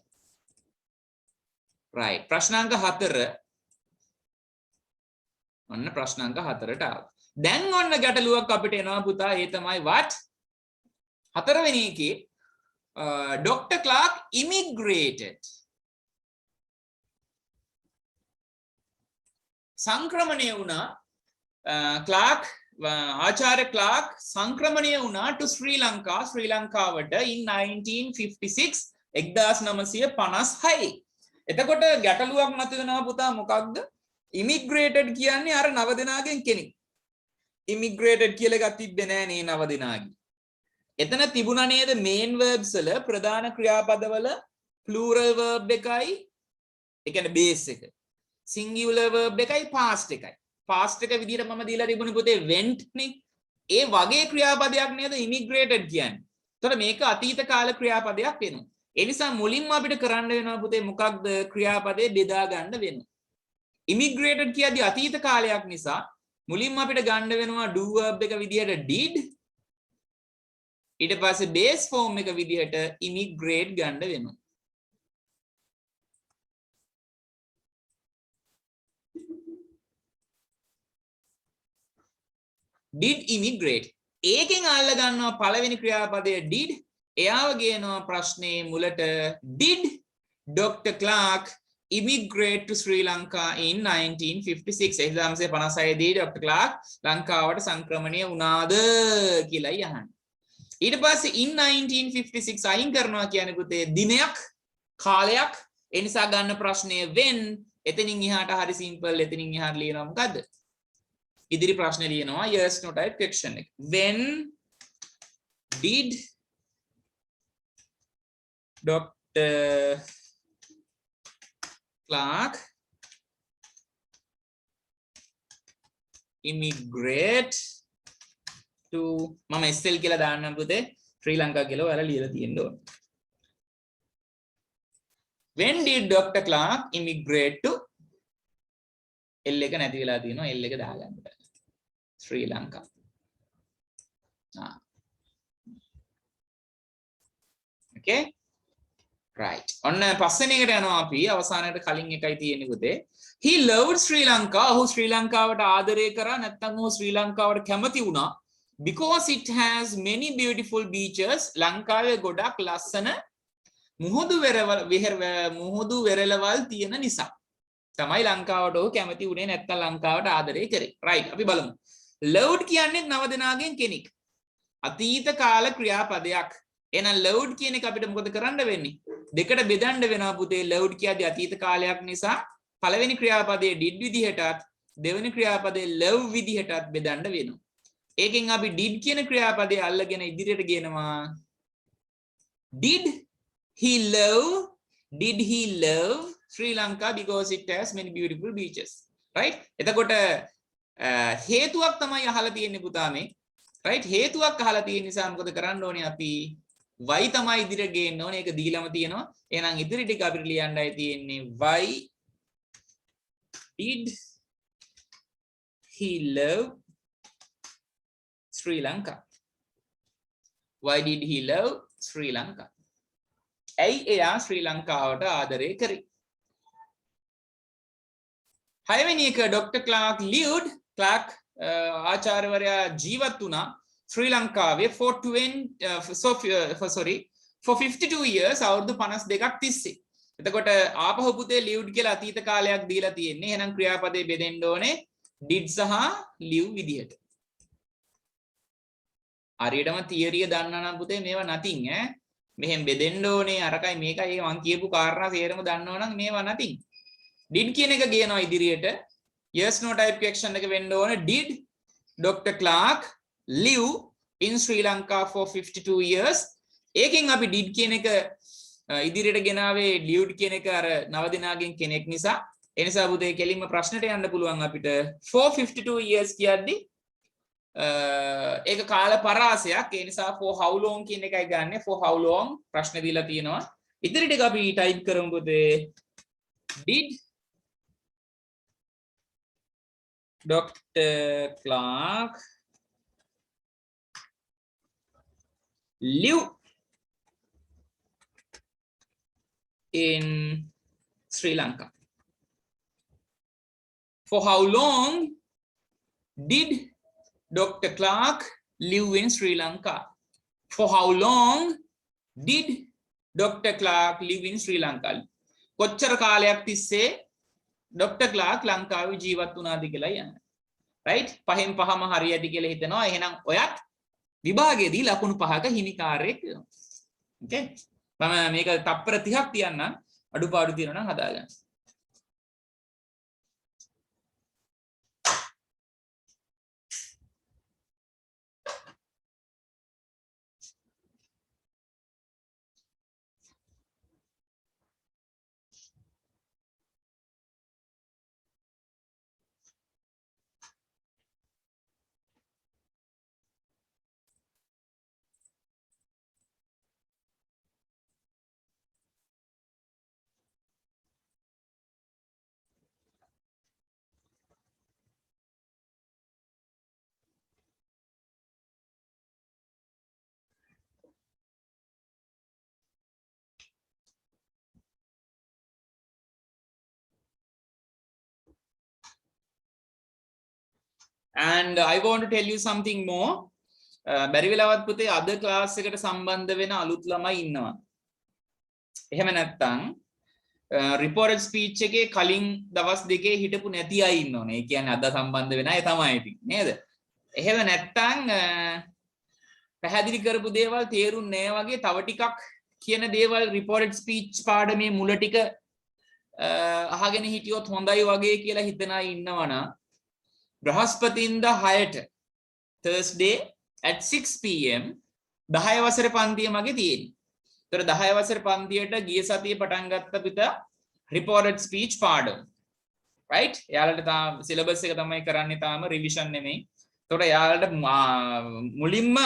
right. ප්‍රශ්නාංක 4. ඔන්න ප්‍රශ්නාංක 4ට ආවා. දැන් ඔන්න ගැටලුවක් අපිට එනවා පුතා. ඒ තමයි what? හතරවෙනි එකේ Dr. Clarke immigrated. සංක්‍රමණය වුණා Clarke ආචාර්ය Clarke සංක්‍රමණය වුණා to ශ්‍රී ලංකා ශ්‍රී ලංකාවට in 1956 1956. එතකොට ගැටලුවක් මතුවෙනවා පුතා මොකක්ද? immigrated කියන්නේ අර නව දෙනාගෙන් කෙනෙක්. immigrated කියලා එකක් තිබ්බේ නෑ නේ නව දෙනාගේ. එතන තිබුණා නේද main verbs වල ප්‍රධාන ක්‍රියාපදවල plural verb එකයි ඒ කියන්නේ base එක. singular verb එකයි past එකයි. past එක විදිහට මම දීලා තිබුණේ පුතේ went නේ. ඒ වගේ ක්‍රියාපදයක් නේද immigrated කියන්නේ. එතකොට මේක අතීත කාල ක්‍රියාපදයක් වෙනවා. ඒ නිසා මුලින්ම අපිට කරන්න වෙනවා පුතේ මොකක්ද? ක්‍රියාපදේ බෙදා ගන්න වෙනවා. immigrated කියද්දි අතීත කාලයක් නිසා මුලින්ම අපිට ගන්න වෙනවා do verb එක විදිහට did. ඊට පස්සේ base form එක විදිහට immigrate ගන්න වෙනවා. did immigrate. ඒකෙන් අල්ල ගන්නවා පළවෙනි ක්‍රියාපදය did. එයාව ගේනවා ප්‍රශ්නේ මුලට did Dr. Clarke immigrate to Sri Lanka in 1956. 1956 දී Dr. Clarke ලංකාවට සංක්‍රමණය වුණාද කියලායි අහන්නේ. ඊට පස්සේ in 1956 අයින් කරනවා කියන්නේ පුතේ දිනයක් කාලයක්. ඒ නිසා ගන්න ප්‍රශ්නය when. එතනින් එහාට හරි simple. එතනින් එහාට ලියනවා මොකද්ද? ඉදිරි ප්‍රශ්නේ ලියනවා yes no type question එක. when did Dr. Clarke immigrate to මම SL කියලා දාන්නම් පුතේ ශ්‍රී ලංකා කියලා ඔයාලා ලියලා තියෙන්න ඕන. When did Dr. Clark immigrate to L එක නැති වෙලා තියෙනවා L එක දාගන්න බෑ. ශ්‍රී ලංකා. Okay? Right. ඔන්න පස්වෙනි එකට යනවා අපි අවසානයේට කලින් එකයි තියෙන්නේ පුතේ. He loved Sri Lanka. ඔහු ශ්‍රී ලංකාවට ආදරය කරා නැත්නම් ඔහු ශ්‍රී ලංකාවට කැමති වුණා. Because it has many beautiful beaches. ලංකාවේ ගොඩක් ලස්සන මුහුදු වෙරළවල් තියෙන නිසා. තමයි ලංකාවට ඔහු කැමති වුණේ නැත්නම් ලංකාවට ආදරය කරේ. Right. අපි බලමු. Loved කියන්නේ නව දෙනාගෙන් කෙනෙක්. අතීත කාල ක්‍රියාපදයක්. එහෙනම් loved කියන එක අපිට මොකද කරන්න වෙන්නේ? දෙකට බෙදන්න වෙනවා පුතේ. loved කියද්දී අතීත කාලයක් නිසා පළවෙනි ක්‍රියාපදයේ did විදිහටත් දෙවෙනි ක්‍රියාපදයේ love විදිහටත් බෙදන්න වෙනවා. ඒකෙන් අපි did කියන ක්‍රියාපදයේ අල්ලගෙන ඉදිරියට ගෙනවා. Did he love Sri Lanka because it has many beautiful beaches? Right? එතකොට හේතුවක් තමයි අහලා තියෙන්නේ පුතා මේ. Right? හේතුවක් අහලා තියෙන නිසා මොකද කරන්න ඕනේ අපි? why තමයි ඉදිරියට ගේන්න ඕනේ. ඒක දීලම තියෙනවා. එහෙනම් ඉදිරි ටික අපිට ලියන්නයි තියෙන්නේ why did he love Sri Lanka? Why did he love Sri Lanka? ඇයි එයා ශ්‍රී ලංකාවට ආදරය කරේ? හයවෙනි එක Dr. Clark lived. Clark ආචාර්යවරයා ජීවත් වුණා ශ්‍රී ලංකාවේ for 52 years අවුරුදු 52ක් තිස්සේ. එතකොට ආපහු පුතේ lived කියලා අතීත කාලයක් දීලා තියෙන්නේ. එහෙනම් ක්‍රියාපදේ බෙදෙන්න ඕනේ did සහ live විදිහට. හරියටම තියරිය දන්නා නම් පුතේ මේවා nothing ඈ. මෙහෙන් බෙදෙන්න ඕනේ අරකයි මේකයි මම කියපු කාරණා සේරම දන්නවනම් මේවා nothing. did කියන එක ගේනවා ඉදිරියට. yes no type question එක වෙන්න ඕනේ did Dr. Clark live in Sri Lanka for 52 years? ඒකෙන් අපි did කියන එක ඉදිරියට ගෙනාවේ lived කියන එක අර නව දිනාගෙන් කෙනෙක් නිසා. ඒ නිසා පුතේ කෙලින්ම ප්‍රශ්නෙට යන්න පුළුවන් අපිට for 52 years කියද්දි ඒක කාල පරාසයක්. ඒ නිසා for how long කියන එකයි ගන්නෙ. for how long ප්‍රශ්න දීලා තියෙනවා. ඉදිරි ටික අපි ටයිප් කරමු පුතේ. did Dr. Clark live in Sri Lanka? For how long did Dr. Clark live in Sri Lanka? For how long did Dr. Clark live in Sri Lanka? කොච්චර කාලයක් තිස්සේ Dr. Clark ලංකාවේ ජීවත් වුණාද කියලා යන්න. right? පහෙන් පහම හරියටි කියලා හිතනවා. එහෙනම් ඔයත් විභාගයේදී ලකුණු 5ක හිමිකාරයෙක් වෙනවා. okay? මම මේක තප්පර 30ක් තියන්නම්. අඩුපාඩු තියෙනවා නම් හදාගන්න. And I want to tell you something more. බැරි වෙලාවත් පුතේ අද ක්ලාස් එකට සම්බන්ධ වෙන අලුත් ළමයි ඉන්නවා. එහෙම නැත්නම් reported speech එකේ කලින් දවස් දෙකේ හිටපු නැති අය ඉන්නෝනේ. ඒ කියන්නේ අද සම්බන්ධ වෙන අය තමයි ඉතින් නේද? එහෙම නැත්නම් පැහැදිලි කරපු දේවල් තේරුන්නේ නැහැ වගේ තව ටිකක් කියන දේවල් reported speech පාඩමේ මුල ටික අහගෙන හිටියොත් හොඳයි වගේ කියලා හිතන අය ඉන්නවනම් බ්‍රහස්පතින්දා 6ට Thursday at 6 pm 10 වසර පන්තිය මගේ තියෙන්නේ. ඒතර 10 වසර පන්තියට ගිය සතියේ පටන් ගත්ත පිට reported speech පාඩම. right යාලට තාම සිලබස් එක තමයි කරන්නේ තාම රිවිෂන් නෙමෙයි. එතකොට යාලට මුලින්ම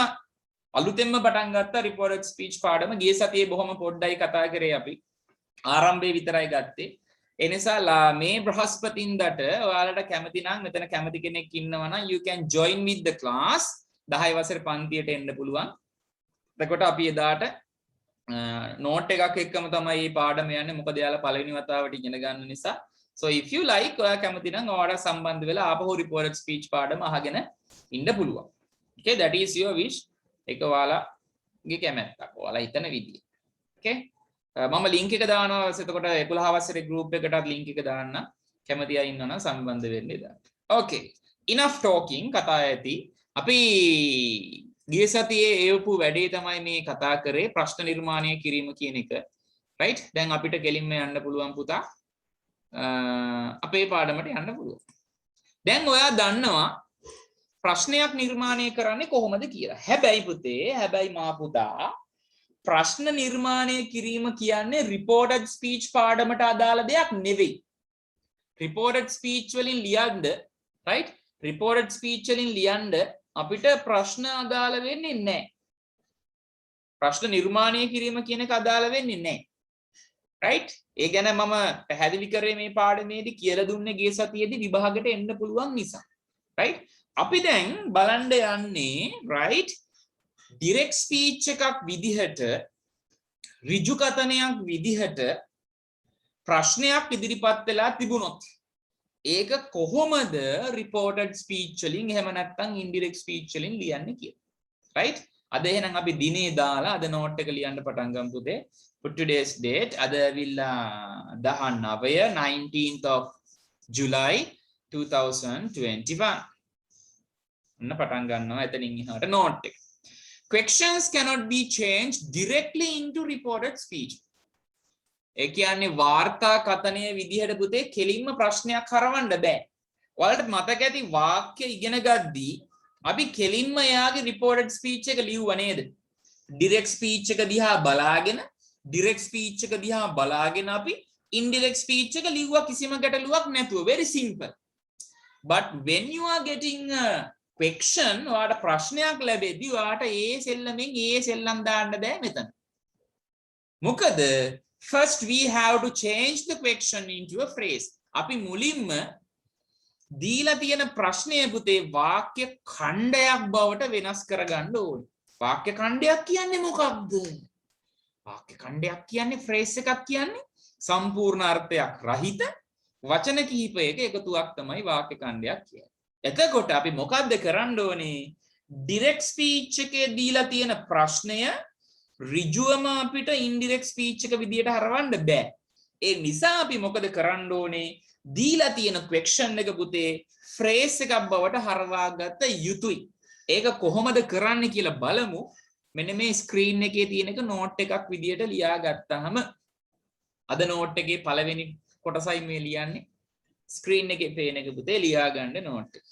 අලුතෙන්ම පටන් ගත්ත රිපෝටඩ් ස්පීච් පාඩම ගිය සතියේ බොහොම පොඩ්ඩයි කතා කරේ අපි. ආරම්භයේ විතරයි ගත්තේ. ඒ නිසා මේ බ්‍රහස්පතින්දට ඔයාලට කැමති නම් මෙතන කැමති කෙනෙක් ඉන්නවා නම් you can join with the class 10 වසරේ පන්තියට එන්න පුළුවන්. එතකොට අපි එදාට නෝට් එකක් එක්කම තමයි මේ පාඩම යන්නේ. මොකද යාලා පළවෙනි වතාවට ඉගෙන ගන්න නිසා. So if you like ඔයා කැමති නම් ඔයාලා සම්බන්ධ වෙලා ආපහු reported speech පාඩම අහගෙන ඉන්න පුළුවන්. Okay that is your wish. ඒක ඔයාලගේ කැමැත්තක්. ඔයාලා හිතන විදිය. Okay මම link එක දානවා. එතකොට 11 වසරේ group එකටත් link එක දාන්න. කැමති අය ඉන්නවා නම් සම්බන්ධ වෙන්න එදා. Okay enough talking කතා ඇති. අපි ගිය සතියේ ඒවපු වැඩේ තමයි මේ කතා කරේ ප්‍රශ්න නිර්මාණය කිරීම කියන එක. right දැන් අපිට ගෙලින්ම යන්න පුළුවන් පුතා. අපේ පාඩමට යන්න පුළුවන්. දැන් ඔයා දන්නවා ප්‍රශ්නයක් නිර්මාණය කරන්නේ කොහොමද කියලා. හැබැයි පුතේ, හැබැයි මා පුතා ප්‍රශ්න නිර්මාණය කිරීම කියන්නේ reported speech පාඩමට අදාළ දෙයක් නෙවෙයි. reported speech වලින් ලියන්න, right? reported speech වලින් ලියන්න අපිට ප්‍රශ්න අදාළ වෙන්නේ නැහැ. ප්‍රශ්න නිර්මාණය කිරීම කියන එක අදාළ වෙන්නේ නැහැ. right ඒ ගැන මම පැහැදිලි කරේ මේ පාඩමේදී කියලා දුන්නේ ගිය සතියේදී විභාගයට එන්න පුළුවන් නිසා. right අපි දැන් බලන්න යන්නේ right direct speech එකක් විදිහට ඍජු කතනයක් විදිහට ප්‍රශ්නයක් ඉදිරිපත් වෙලා තිබුණොත් ඒක කොහොමද reported speech වලින් එහෙම නැත්නම් indirect speech වලින් ලියන්නේ කියලා. right අද එහෙනම් අපි දිනේ දාලා අද note එක ලියන්න පටන් ගමු පුතේ. For today's date අද ඇවිල්ලා 19 19th of July 2021. ඔන්න පටන් ගන්නවා එතනින් එහාට note එක. Questions cannot be changed directly into reported speech. ඒ කියන්නේ වාර්තා කතනයේ විදිහට පුතේ කෙලින්ම ප්‍රශ්නයක් හරවන්න බෑ. ඔයාලට මතක ඇති වාක්‍ය ඉගෙන ගද්දී අපි කෙලින්ම එයාගේ reported speech එක ලියුවා නේද? direct speech එක දිහා බලාගෙන direct speech එක දිහා බලාගෙන අපි indirect speech එක ලිව්වා කිසිම ගැටලුවක් නැතුව. very simple. but when you are getting a question ඔයාලට ප්‍රශ්නයක් ලැබෙද්දී ඔයාලට ඒ සෙල්ලමෙන් ඒ සෙල්ලම් දාන්න බෑ මෙතන. මොකද first we have to change the question into a phrase. අපි මුලින්ම දීලා තියෙන ප්‍රශ්නය පුතේ වාක්‍ය ඛණ්ඩයක් බවට වෙනස් කරගන්න ඕනේ. වාක්‍ය ඛණ්ඩයක් කියන්නේ මොකක්ද? වාක්‍ය ඛණ්ඩයක් කියන්නේ phrase එකක් කියන්නේ සම්පූර්ණ අර්ථයක් රහිත වචන කිහිපයක එකතුවක් තමයි වාක්‍ය ඛණ්ඩයක් කියන්නේ. එතකොට අපි මොකද්ද කරන්න ඕනේ? direct speech එකේ දීලා තියෙන ප්‍රශ්නය ඍජුවම අපිට indirect speech එක විදියට හරවන්න බෑ. ඒ නිසා අපි මොකද කරන්න ඕනේ? දීලා තියෙන question එක පුතේ phrase එකක් බවට හරවා ගත යුතුයි. ඒක කොහොමද කරන්න කියලා බලමු. මෙන්න මේ screen එකේ තියෙන එක note එකක් විදියට ලියා ගත්තාම අද note එකේ පළවෙනි කොටසයි මේ ලියන්නේ. screen එකේ පේන එක පුතේ ලියා ගන්න note එක.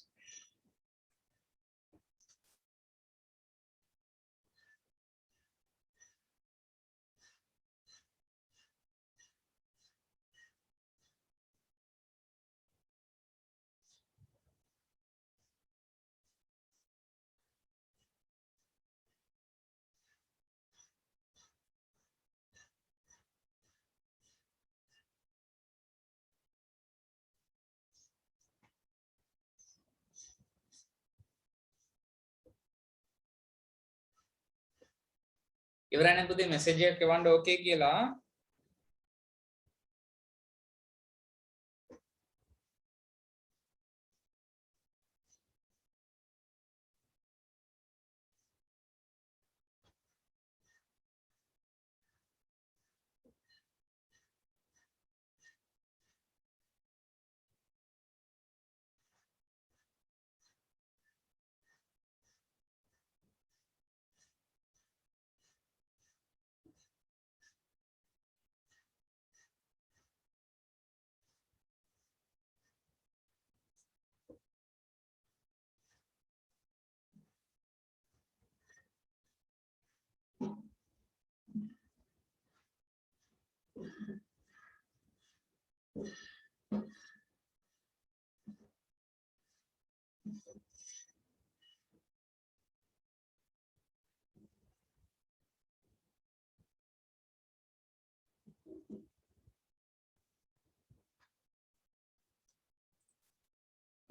ඉවරයි නේද පුතේ message එකක් එවන්න ඕකේ කියලා.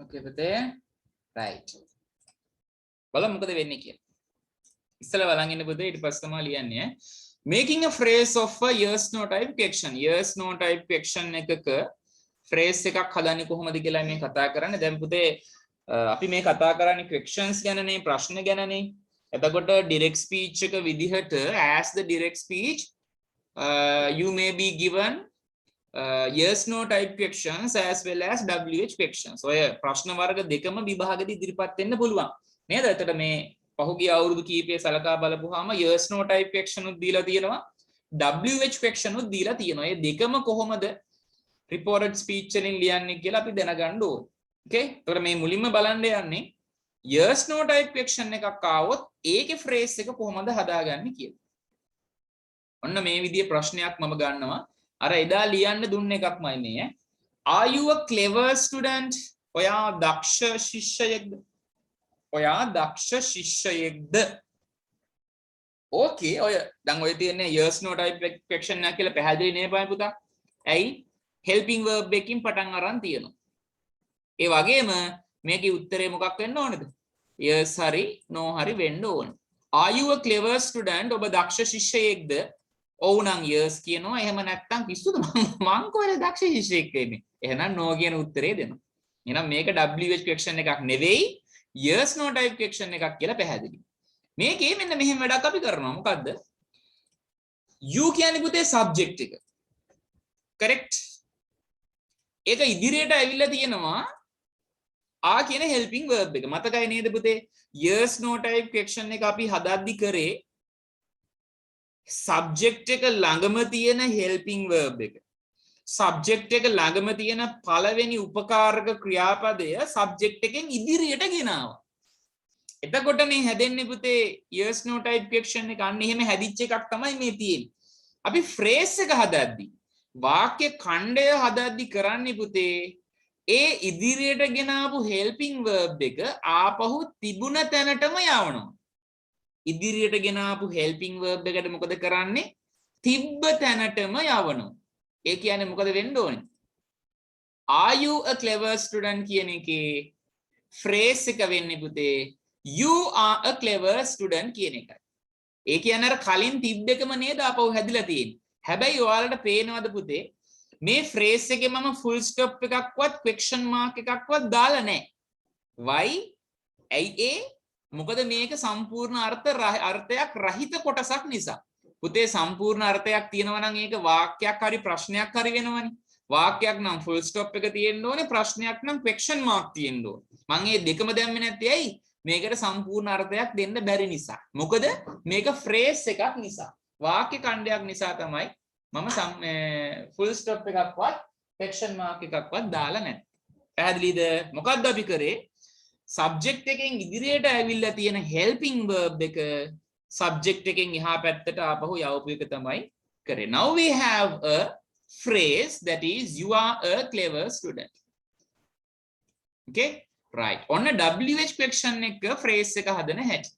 okay පුතේ right බලමු මොකද වෙන්නේ කියලා ඉස්සෙල්ලා බලන් ඉන්න පුතේ ඊට පස්සේ තමයි ලියන්නේ making a phrase of a yes no type question yes no type question එකක phrase එකක් හදන්නේ කොහොමද කියලා මේ කතා කරන්නේ දැන් පුතේ අපි මේ කතා කරන්නේ questions ගැනනේ ප්‍රශ්න ගැනනේ එතකොට direct speech එක විදිහට as the direct speech you may be given yes no type questions as well as wh questions ඔය ප්‍රශ්න වර්ග දෙකම විභාගෙදි ඉදිරිපත් වෙන්න පුළුවන් නේද එතකොට මේ පහුගිය අවුරුදු කීපයේ සලකා බලපුවාම yes no type question උත් දීලා තියෙනවා wh question උත් දීලා තියෙනවා මේ දෙකම කොහොමද reported speech වලින් ලියන්නේ කියලා අපි දැනගන්න ඕනේ okay එතකොට මේ මුලින්ම බලන්න යන්නේ yes no type question එකක් ආවොත් ඒකේ phrase එක කොහොමද හදාගන්නේ කියලා ඔන්න මේ විදිහේ ප්‍රශ්නයක් මම ගන්නවා අර එදා ලියන්න දුන්න එකක්මයි මේ are you a clever student ඔයා දක්ෂ ශිෂ්‍යයෙක්ද ඔයා දක්ෂ ශිෂ්‍යයෙක්ද ඕකේ ඔය දැන් ඔය තියෙන්නේ yes no type question එක කියලා පැහැදිලි නේ බයි පුතා ඇයි helping verb එකකින් පටන් අරන් තියෙනවා ඒ වගේම මේකේ උත්තරේ මොකක් වෙන්න ඕනේද yes හරි no හරි වෙන්න ඕන are you a clever student ඔබ දක්ෂ ශිෂ්‍යයෙක්ද ඔව් නම් yes කියනවා එහෙම නැත්නම් පිස්සුද මං කොහෙද දක්ෂ ශිෂ්‍යයෙක් වෙන්නේ එහෙනම් no කියන උත්තරේ දෙනවා එහෙනම් මේක wh question එකක් නෙවෙයි yes no type question එකක් කියලා පැහැදිලි මේකේ මෙන්න මෙහෙම වැඩක් අපි කරනවා මොකද්ද you කියන්නේ පුතේ subject එක correct ඒක ඉදිරියට ඇවිල්ලා තියෙනවා ආ කියන helping verb එක මතකයි නේද පුතේ yes no type question එක අපි හදද්දි කරේ subject එක ළඟම තියෙන helping verb එක subject එක ළඟම තියෙන පළවෙනි උපකාරක ක්‍රියාපදය subject එකෙන් ඉදිරියට ගෙනාවා එතකොට මේ හැදෙන්නේ පුතේ yes no type question එක අන්න එහෙම හැදිච්ච එකක් තමයි මේ තියෙන්නේ අපි phrase එක හදද්දි වාක්‍ය ඛණ්ඩය හදද්දි කරන්නේ පුතේ ඒ ඉදිරියට ගෙනාවු helping verb එක ආපහු තිබුණ තැනටම යවනවා ඉදිරියට ගෙනාවු helping verb එකට මොකද කරන්නේ තිබ්බ තැනටම යවනවා ඒ කියන්නේ මොකද වෙන්න ඕනේ are you a clever student කියන එකේ phrase එක වෙන්නේ පුතේ you are a clever student කියන එකයි ඒ කියන්නේ අර කලින් තිබ්බ එකම නේද ආපහු හැදිලා තියෙන්නේ හැබැයි ඔයාලට පේනවද පුතේ මේ phrase එකේ මම full stop එකක්වත් question mark එකක්වත් දාලා නැහැ why ඇයි ඒ මොකද මේක සම්පූර්ණ අර්ථයක් රහිත කොටසක් නිසා පුතේ සම්පූර්ණ අර්ථයක් තියෙනවා නම් ඒක වාක්‍යයක් හරි ප්‍රශ්නයක් හරි වෙනවනේ වාක්‍යයක් නම් full stop එක තියෙන්න ඕනේ ප්‍රශ්නයක් නම් question mark තියෙන්න ඕනේ මම මේ දෙකම දැම්මේ නැත්තේ ඇයි මේකට සම්පූර්ණ අර්ථයක් දෙන්න බැරි නිසා මොකද මේක phrase එකක් නිසා වාක්‍ය ඛණ්ඩයක් නිසා තමයි මම full stop එකක්වත් question mark එකක්වත් දාලා නැහැ පැහැදිලිද මොකක්ද අපි කරේ subject එකෙන් ඉදිරියට ඇවිල්ලා තියෙන helping verb එක subject එකෙන් එහා පැත්තට ආපහු යවපු එක තමයි කරේ now we have a phrase that is you are a clever student okay right ඔන්න wh question එක phrase එක හදන හැටි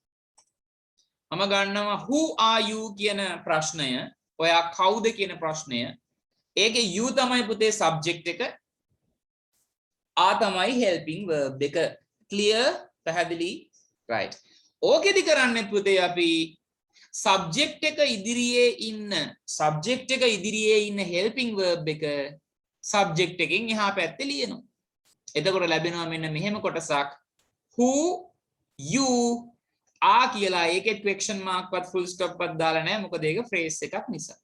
මම ගන්නවා who are you කියන ප්‍රශ්නය ඔයා කවුද කියන ප්‍රශ්නය ඒකේ you තමයි පුතේ subject එක ආ තමයි helping verb එක clear පැහැදිලි right ඕකෙදි කරන්නේ පුතේ අපි subject එක ඉදිරියේ ඉන්න helping verb එක subject එකෙන් එහා පැත්තේ ලියනවා එතකොට ලැබෙනවා මෙන්න මෙහෙම කොටසක් who you are කියලා ඒකේ question mark වත් full stop වත් දාලා නැහැ මොකද ඒක phrase එකක් නිසා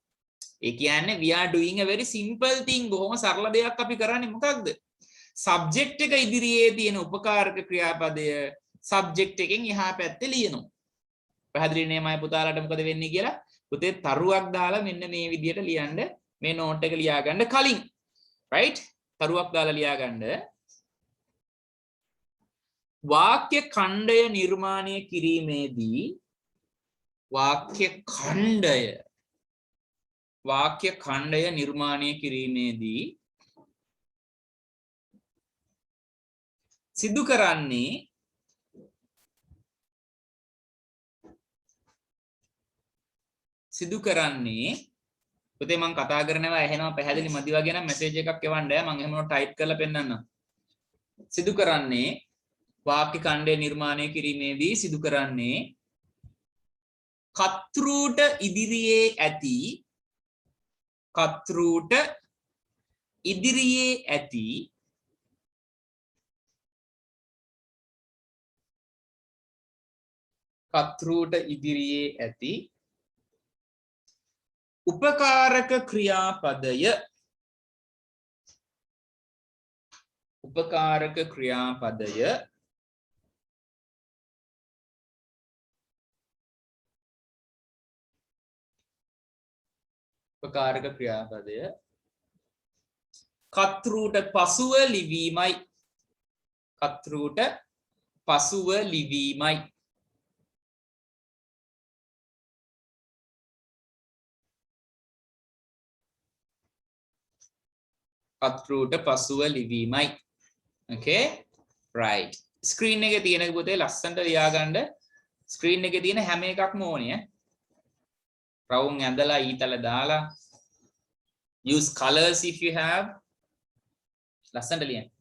ඒ කියන්නේ we are doing a very simple thing බොහොම සරල දෙයක් අපි කරන්නේ මොකක්ද subject එක ඉදිරියේ තියෙන උපකාරක ක්‍රියාපදය subject එකෙන් එහා පැත්තේ ලියනවා පැහැදිලි නේ මම පුතාලට මොකද වෙන්නේ කියලා පුතේ තරුවක් දාලා මෙන්න මේ විදියට ලියන්න මේ note එක ලියා ගන්න කලින් right තරුවක් දාලා ලියා ගන්න වාක්‍ය ඛණ්ඩය නිර්මාණය කිරීමේදී වාක්‍ය ඛණ්ඩය නිර්මාණය කිරීමේදී සිදු කරන්නේ පුතේ මම කතා කරනවා ඇහෙනවා පැහැදිලි මදි වගේ නම් මැසේජ් එකක් එවන්න මම එහෙම ටයිප් කරලා පෙන්නන්නම් සිදු කරන්නේ වාක්‍ය ඛණ්ඩය නිර්මාණය කිරීමේදී සිදු කරන්නේ කර්තෘට ඉදිරියේ ඇති කර්තෘට ඉදිරියේ ඇති කර්තෘට ඉදිරියේ ඇති උපකාරක ක්‍රියාපදය උපකාරක ක්‍රියාපදය උපකාරක ක්‍රියාපදය කර්තෘට පසුව ලිවීමයි කර්තෘට පසුව ලිවීමයි කර්තෘට පසුව ලිවීමයි okay right screen එකේ තියෙන පුතේ ලස්සනට ලියා ගන්න screen එකේ තියෙන හැම එකක්ම ඕනේ රවුම් ඇඳලා ඊතල දාලා use colors if you have ලස්සනට ලියන්න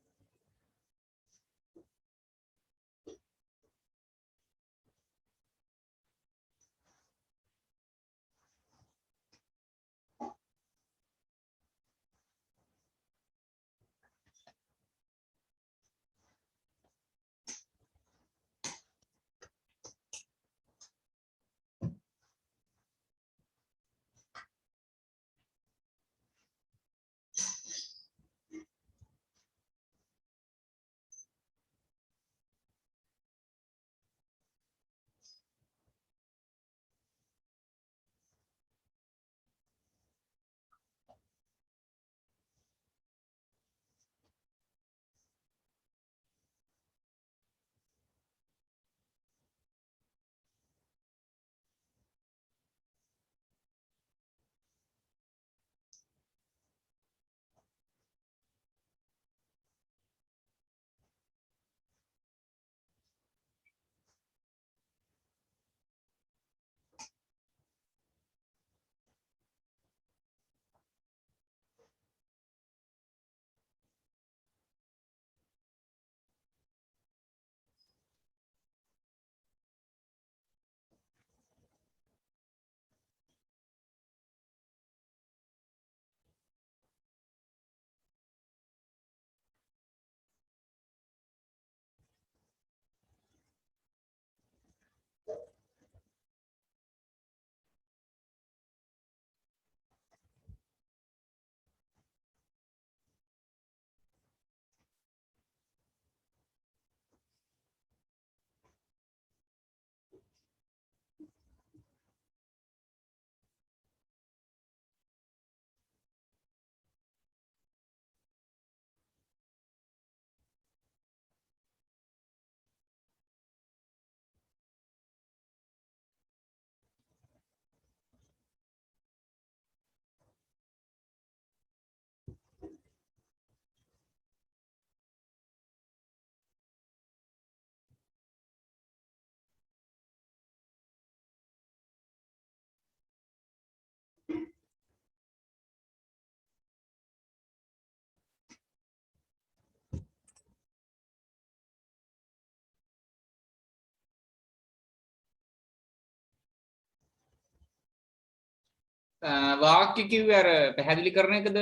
වාක්‍ය කිව්වේ අර පැහැදිලි කරන එකද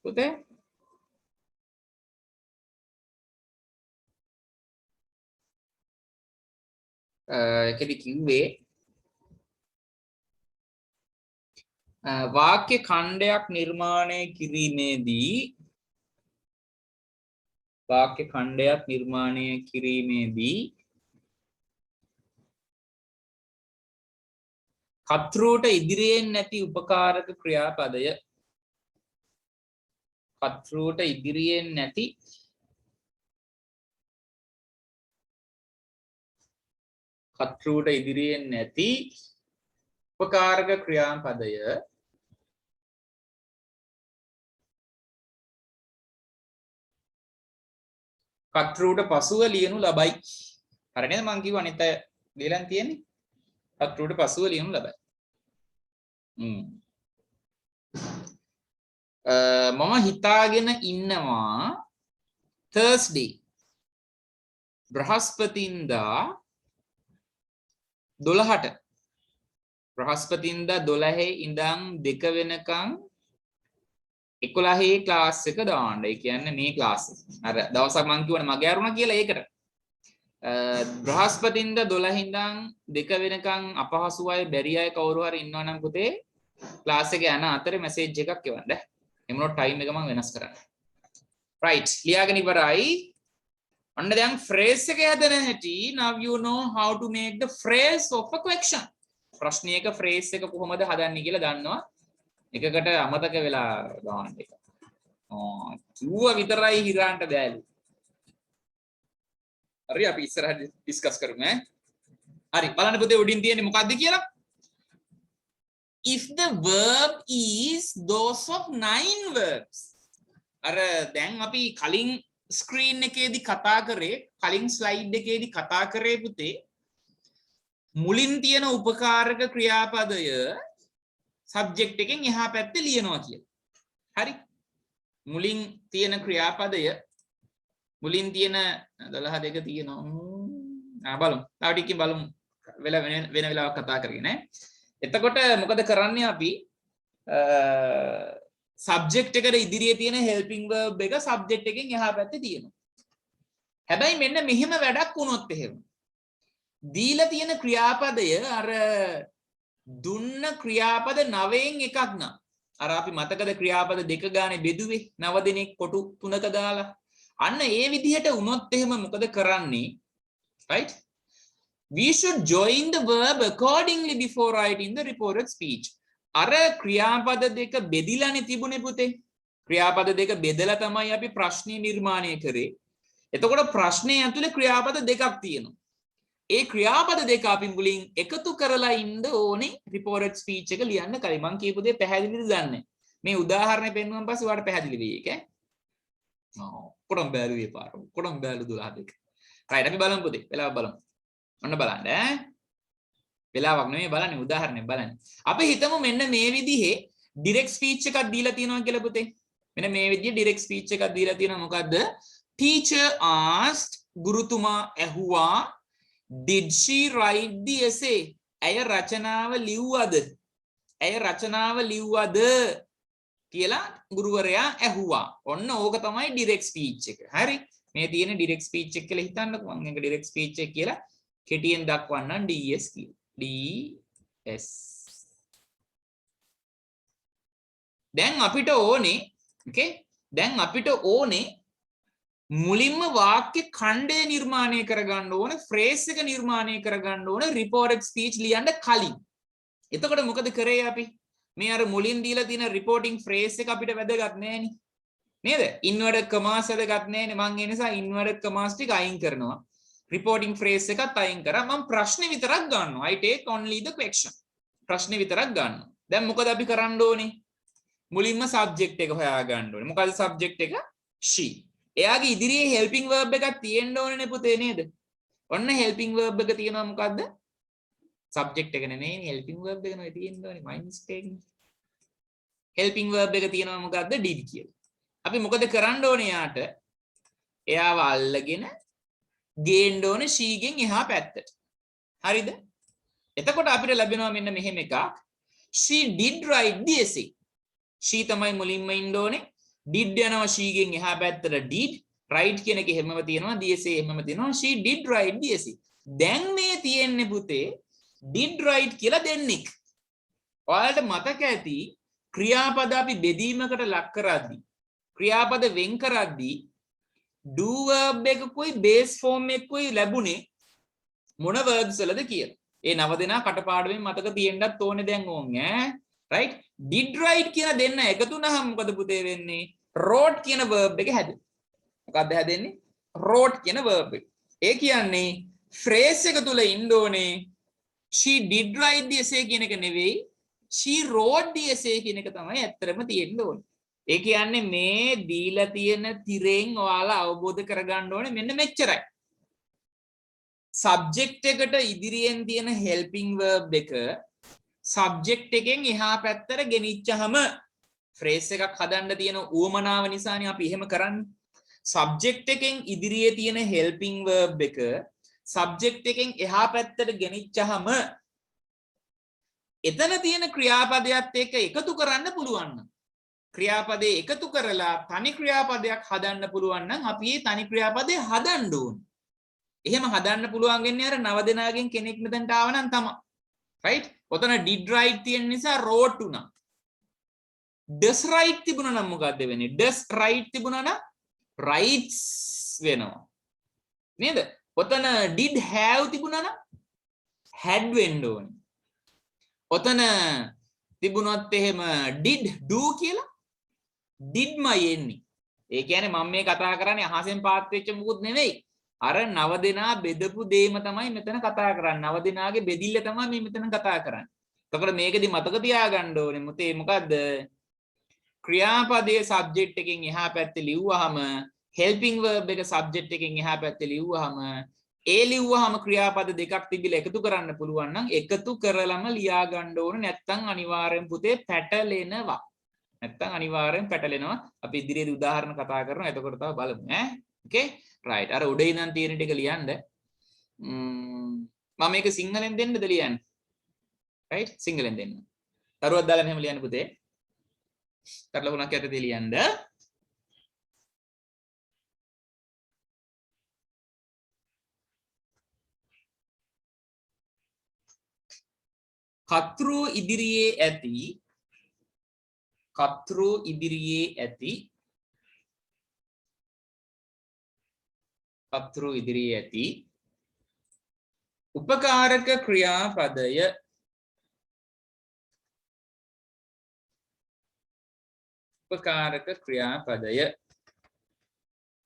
පුතේ ඒකෙදි කිව්වේ වාක්‍ය ඛණ්ඩයක් නිර්මාණය කිරීමේදී වාක්‍ය ඛණ්ඩයක් නිර්මාණය කිරීමේදී කර්තෘට ඉදිරියෙන් නැති උපකාරක ක්‍රියාපදය කර්තෘට ඉදිරියෙන් නැති කර්තෘට ඉදිරියෙන් නැති උපකාරක ක්‍රියාපදය කර්තෘට පසුව ලියනු ලබයි හරි නේද මං කිව්ව අනිත් අය ලියලා තියෙන්නේ කර්තෘට පසුව ලියනු ලබයි මම හිතාගෙන ඉන්නවා Thursday. බ්‍රහස්පතින්දා 12ට. බ්‍රහස්පතින්දා 12 ඉඳන් 2 වෙනකන් 11 ක්ලාස් එක දාන්න. ඒ කියන්නේ මේ ක්ලාස් එක. අර දවසක් මං කියවනේ මගේ අරුණා කියලා ඒකට. බ්‍රහස්පතින්දා 12 ඉඳන් 2 වෙනකන් අපහසු අය බැරි අය කවුරු හරි ඉන්නවා නම් පුතේ ක්ලාස් එක යන අතරේ මැසේජ් එකක් එවන්න. එමුණොත් ටයිම් එක මම වෙනස් කරන්න. right ලියාගෙන ඉවරයි. ඔන්න දැන් phrase එක හදන හැටි now you know how to make the phrase of a question. ප්‍රශ්නයක phrase එක කොහොමද හදන්නේ කියලා දන්නවා. එකකට අමතක වෙලා දාන්න එක. කිව්වා විතරයි හිරාන්ට බෑලු. හරි අපි ඉස්සරහට ඩිස්කස් කරමු ඈ. හරි බලන්න පුතේ උඩින් තියෙන්නේ මොකක්ද කියලා. If the verb is those of 9 verbs. අර දැන් අපි කලින් ස්ක්‍රීන් එකේදී කතා කරේ කලින් ස්ලයිඩ් එකේදී කතා කරේ පුතේ මුලින් තියෙන උපකාරක ක්‍රියාපදය සබ්ජෙක්ට් එකෙන් එහා පැත්තේ ලියනවා කියලා. හරි. මුලින් තියෙන ක්‍රියාපදය මුලින් තියෙන 12 දෙක තියෙනවා. බලමු. තව ටිකකින් බලමු. වෙන වෙලාවක කතා කරගෙන ඈ. එතකොට මොකද කරන්නේ අපි සබ්ජෙක්ට් එකට ඉදිරියේ තියෙන හෙල්පින් verb එක සබ්ජෙක්ට් එකෙන් එහා පැත්තේ තියෙනවා. හැබැයි මෙන්න මෙහෙම වැඩක් වුණොත් එහෙම. දීලා තියෙන ක්‍රියාපදය අර දුන්න ක්‍රියාපද 9න් එකක් නම් අර අපි මතකද ක්‍රියාපද දෙක ගානේ බෙදුවේ 9 දිනක් කොටු 3ක දාලා අන්න ඒ විදිහට වුණොත් එහෙම මොකද කරන්නේ right we should join the verb accordingly before writing the reported speech අර ක්‍රියාපද දෙක බෙදිලානේ තිබුණේ පුතේ ක්‍රියාපද දෙක බෙදලා තමයි අපි ප්‍රශ්නේ නිර්මාණය කරේ එතකොට ප්‍රශ්නේ ඇතුලේ ක්‍රියාපද දෙකක් තියෙනවා ඒ ක්‍රියාපද දෙක අපි මුලින් එකතු කරලා ඉන්න ඕනේ reported speech එක ලියන්න කලින් මම කියපු දේ පැහැදිලිද දන්නේ මේ උදාහරණය පෙන්නුවන් පස්සේ ඔයාලට පැහැදිලි වෙයි ඒක කොටම් බැලුවේ පාර කොටම් බැලු 12 දෙක right අපි බලමු පුතේ වෙලාව බලමු ඔන්න බලන්න වෙලාවක් නෙමෙයි බලන්නේ උදාහරණයක් බලන්න අපි හිතමු මෙන්න මේ විදිහේ direct speech එකක් දීලා තියෙනවා කියලා පුතේ මෙන්න මේ විදිහේ direct speech එකක් දීලා තියෙනවා මොකද්ද teacher asked ගුරුතුමා ඇහුවා did she write the essay ඇය රචනාව ලිව්වද ඇය රචනාව ලිව්වද කියලා ගුරුවරයා ඇහුවා ඔන්න ඕක තමයි direct speech එක හරි මේ තියෙන direct speech එක කියලා හිතන්නකෝ මම මේක direct speech එක කියලා කෙටියෙන් දක්වන්නම් ds කියලා ds දැන් අපිට ඕනේ okay දැන් අපිට ඕනේ මුලින්ම වාක්‍ය ඛණ්ඩය නිර්මාණය කරගන්න ඕනේ ෆ්‍රේස් එක නිර්මාණය කරගන්න ඕනේ reported speech ලියන්න කලින්. එතකොට මොකද කරේ අපි? මේ අර මුලින් දීලා තියෙන reporting phrase එක අපිට වැදගත් නෑනේ. නේද? inverted commas වැදගත් නෑනේ. මම ඒ නිසා inverted commas ටික අයින් කරනවා. reporting phrase එකත් අයින් කරා. මම ප්‍රශ්නේ විතරක් ගන්නවා. I take only the question. ප්‍රශ්නේ විතරක් ගන්නවා. දැන් මොකද අපි කරන්න ඕනේ? මුලින්ම subject එක හොයා ගන්න ඕනේ. මොකද subject එක? she. එයාගේ ඉදිරියේ helping verb එකක් තියෙන්න ඕනේ පුතේ නේද? ඔන්න helping verb එක තියෙනවා මොකද්ද? subject එක නෙමෙයි helping verb එක නෙවෙයි තියෙන්න ඕනේ my mistake. helping verb එක තියෙනවා මොකද්ද? did කියලා. අපි මොකද කරන්න ඕනේ යාට? එයාව අල්ලගෙන ගේන්න ඕනේ she ගෙන් එහා පැත්තට. හරිද? එතකොට අපිට ලැබෙනවා මෙන්න මෙහෙම එකක්. she did write the essay. she තමයි මුලින්ම ඉන්න ඕනේ. did යනවා she ගෙන් එහා පැත්තට did write කියන එක හැමම තියෙනවා the essay හැමම තියෙනවා she did write the essay දැන් මේ තියෙන්නේ පුතේ did write කියලා දෙන්නෙක් ඔයාලට මතක ඇති ක්‍රියාපද අපි බෙදීමකට ලක් කරද්දී ක්‍රියාපද වෙන් කරද්දී do verb එකකුයි base form එකකුයි ලැබුණේ මොන verbs වලද කියලා ඒ නව දෙනා කටපාඩමෙන් මතක තියෙන්නත් ඕනේ දැන් ඕන් ඈ right did write කියන දෙන්න එකතු වුණාම මොකද පුතේ වෙන්නේ wrote කියන verb එක හැදෙනවා මොකක්ද හැදෙන්නේ wrote කියන verb එක ඒ කියන්නේ phrase එක තුල ඉන්න ඕනේ she did write the essay කියන එක නෙවෙයි she wrote the essay කියන එක තමයි ඇත්තටම තියෙන්න ඕනේ ඒ කියන්නේ මේ දීලා තියෙන තිරෙන් ඔයාලා අවබෝධ කරගන්න ඕනේ මෙන්න මෙච්චරයි subject එකට ඉදිරියෙන් තියෙන helping verb එක subject එකෙන් එහා පැත්තට ගෙනිච්චහම phrase එකක් හදන්න තියෙන උවමනාව නිසානේ අපි එහෙම කරන්නේ. subject එකෙන් ඉදිරියේ තියෙන helping verb එක subject එකෙන් එහා පැත්තට ගෙනිච්චහම එතන තියෙන ක්‍රියාපදයට එක්ක එකතු කරන්න පුළුවන් නම් ක්‍රියාපදේ එකතු කරලා තනි ක්‍රියාපදයක් හදන්න පුළුවන් නම් අපි මේ තනි ක්‍රියාපදේ හදන්න ඕනේ. එහෙම හදන්න පුළුවන් වෙන්නේ අර 9 දෙනාගෙන් කෙනෙක් මෙතනට ආව නම් තමයි. right? ඔතන did write තියෙන නිසා wrote උනා. does write තිබුණා නම් මොකද්ද වෙන්නේ? does write තිබුණා නම් writes වෙනවා. නේද? ඔතන did have තිබුණා නම් had වෙන්න ඕනේ. ඔතන තිබුණොත් එහෙම did do කියලා did මයි එන්නේ. ඒ කියන්නේ මම මේ කතා කරන්නේ අහසෙන් පාත් වෙච්ච මුකුත් නෙවෙයි. අර 9 දෙනා බෙදපු දෙයම තමයි මෙතන කතා කරන්නේ. 9 දෙනාගේ බෙදිල්ල තමයි මේ මෙතන කතා කරන්නේ. එතකොට මේකෙදි මතක තියාගන්න ඕනේ මුතේ මොකද්ද? ක්‍රියාපදයේ subject එකෙන් එහා පැත්තේ ලිව්වහම helping verb එක subject එකෙන් එහා පැත්තේ ලිව්වහම ඒ ලිව්වහම ක්‍රියාපද දෙකක් තිබිලා එකතු කරන්න පුළුවන් නම් එකතු කරලම ලියා ගන්න ඕනේ. නැත්නම් අනිවාර්යෙන් පුතේ පැටලෙනවා. අපි ඉදිරියේදී උදාහරණ කතා කරනවා. එතකොට තව බලමු ඈ. okay right අර උඩ ඉඳන් තියෙන ටික ලියන්න. මම මේක සිංහලෙන් දෙන්නද ලියන්නේ? right සිංහලෙන් දෙන්න. තරුවක් දාලා මෙහෙම ලියන්න පුතේ. තරලකුණක් යටතේ ලියන්න. කතෘ ඉදිරියේ ඇති උපකාරක ක්‍රියාපදය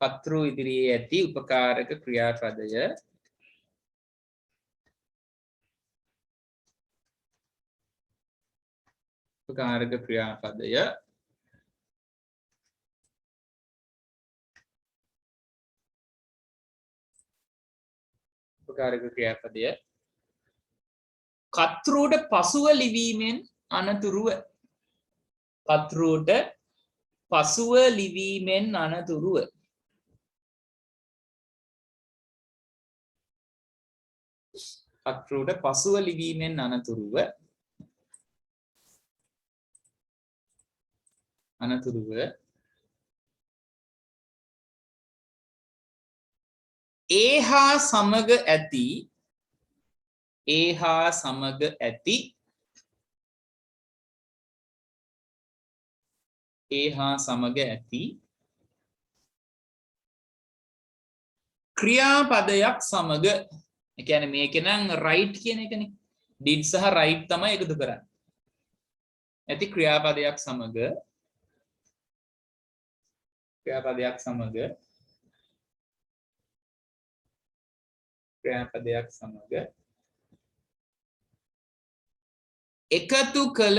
කතෘ ඉදිරියේ ඇති උපකාරක ක්‍රියාපදය කතෘට පසුව ලිවීමෙන් අනතුරුව ඒ හා සමග ඇති ක්‍රියාපදයක් සමග ඒ කියන්නේ මේකේ නම් right කියන එකනේ did සහ right තමයි එකතු කරන්නේ ඇති ක්‍රියාපදයක් සමග එකතු කළ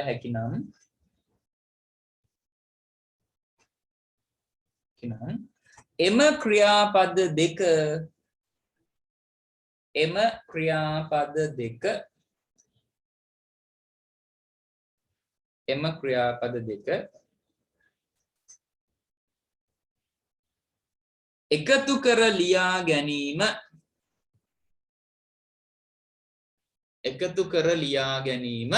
හැකිනම් එම ක්‍රියාපද දෙක එකතු කර ලියා ගැනීම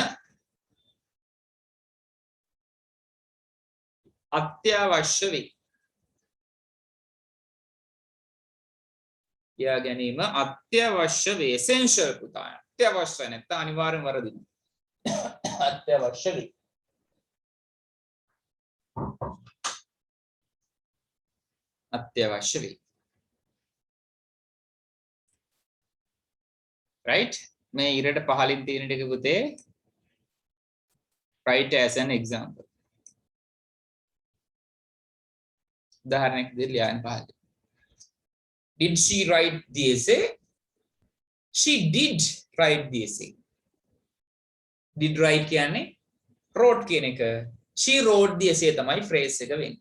අත්‍යවශ්‍ය වේ. essential පුතා. අත්‍යවශ්‍ය නැත්නම් අනිවාර්යෙන් වරදිනවා. අත්‍යවශ්‍ය වේ. right මේ ඉරට පහලින් තියෙන ටික පුතේ write as an example උදාහරණයක් විදිහට ලියන්න පහලින් did she write the essay she did write the essay did write කියන්නේ wrote කියන එක she wrote the essay තමයි phrase එක වෙන්නේ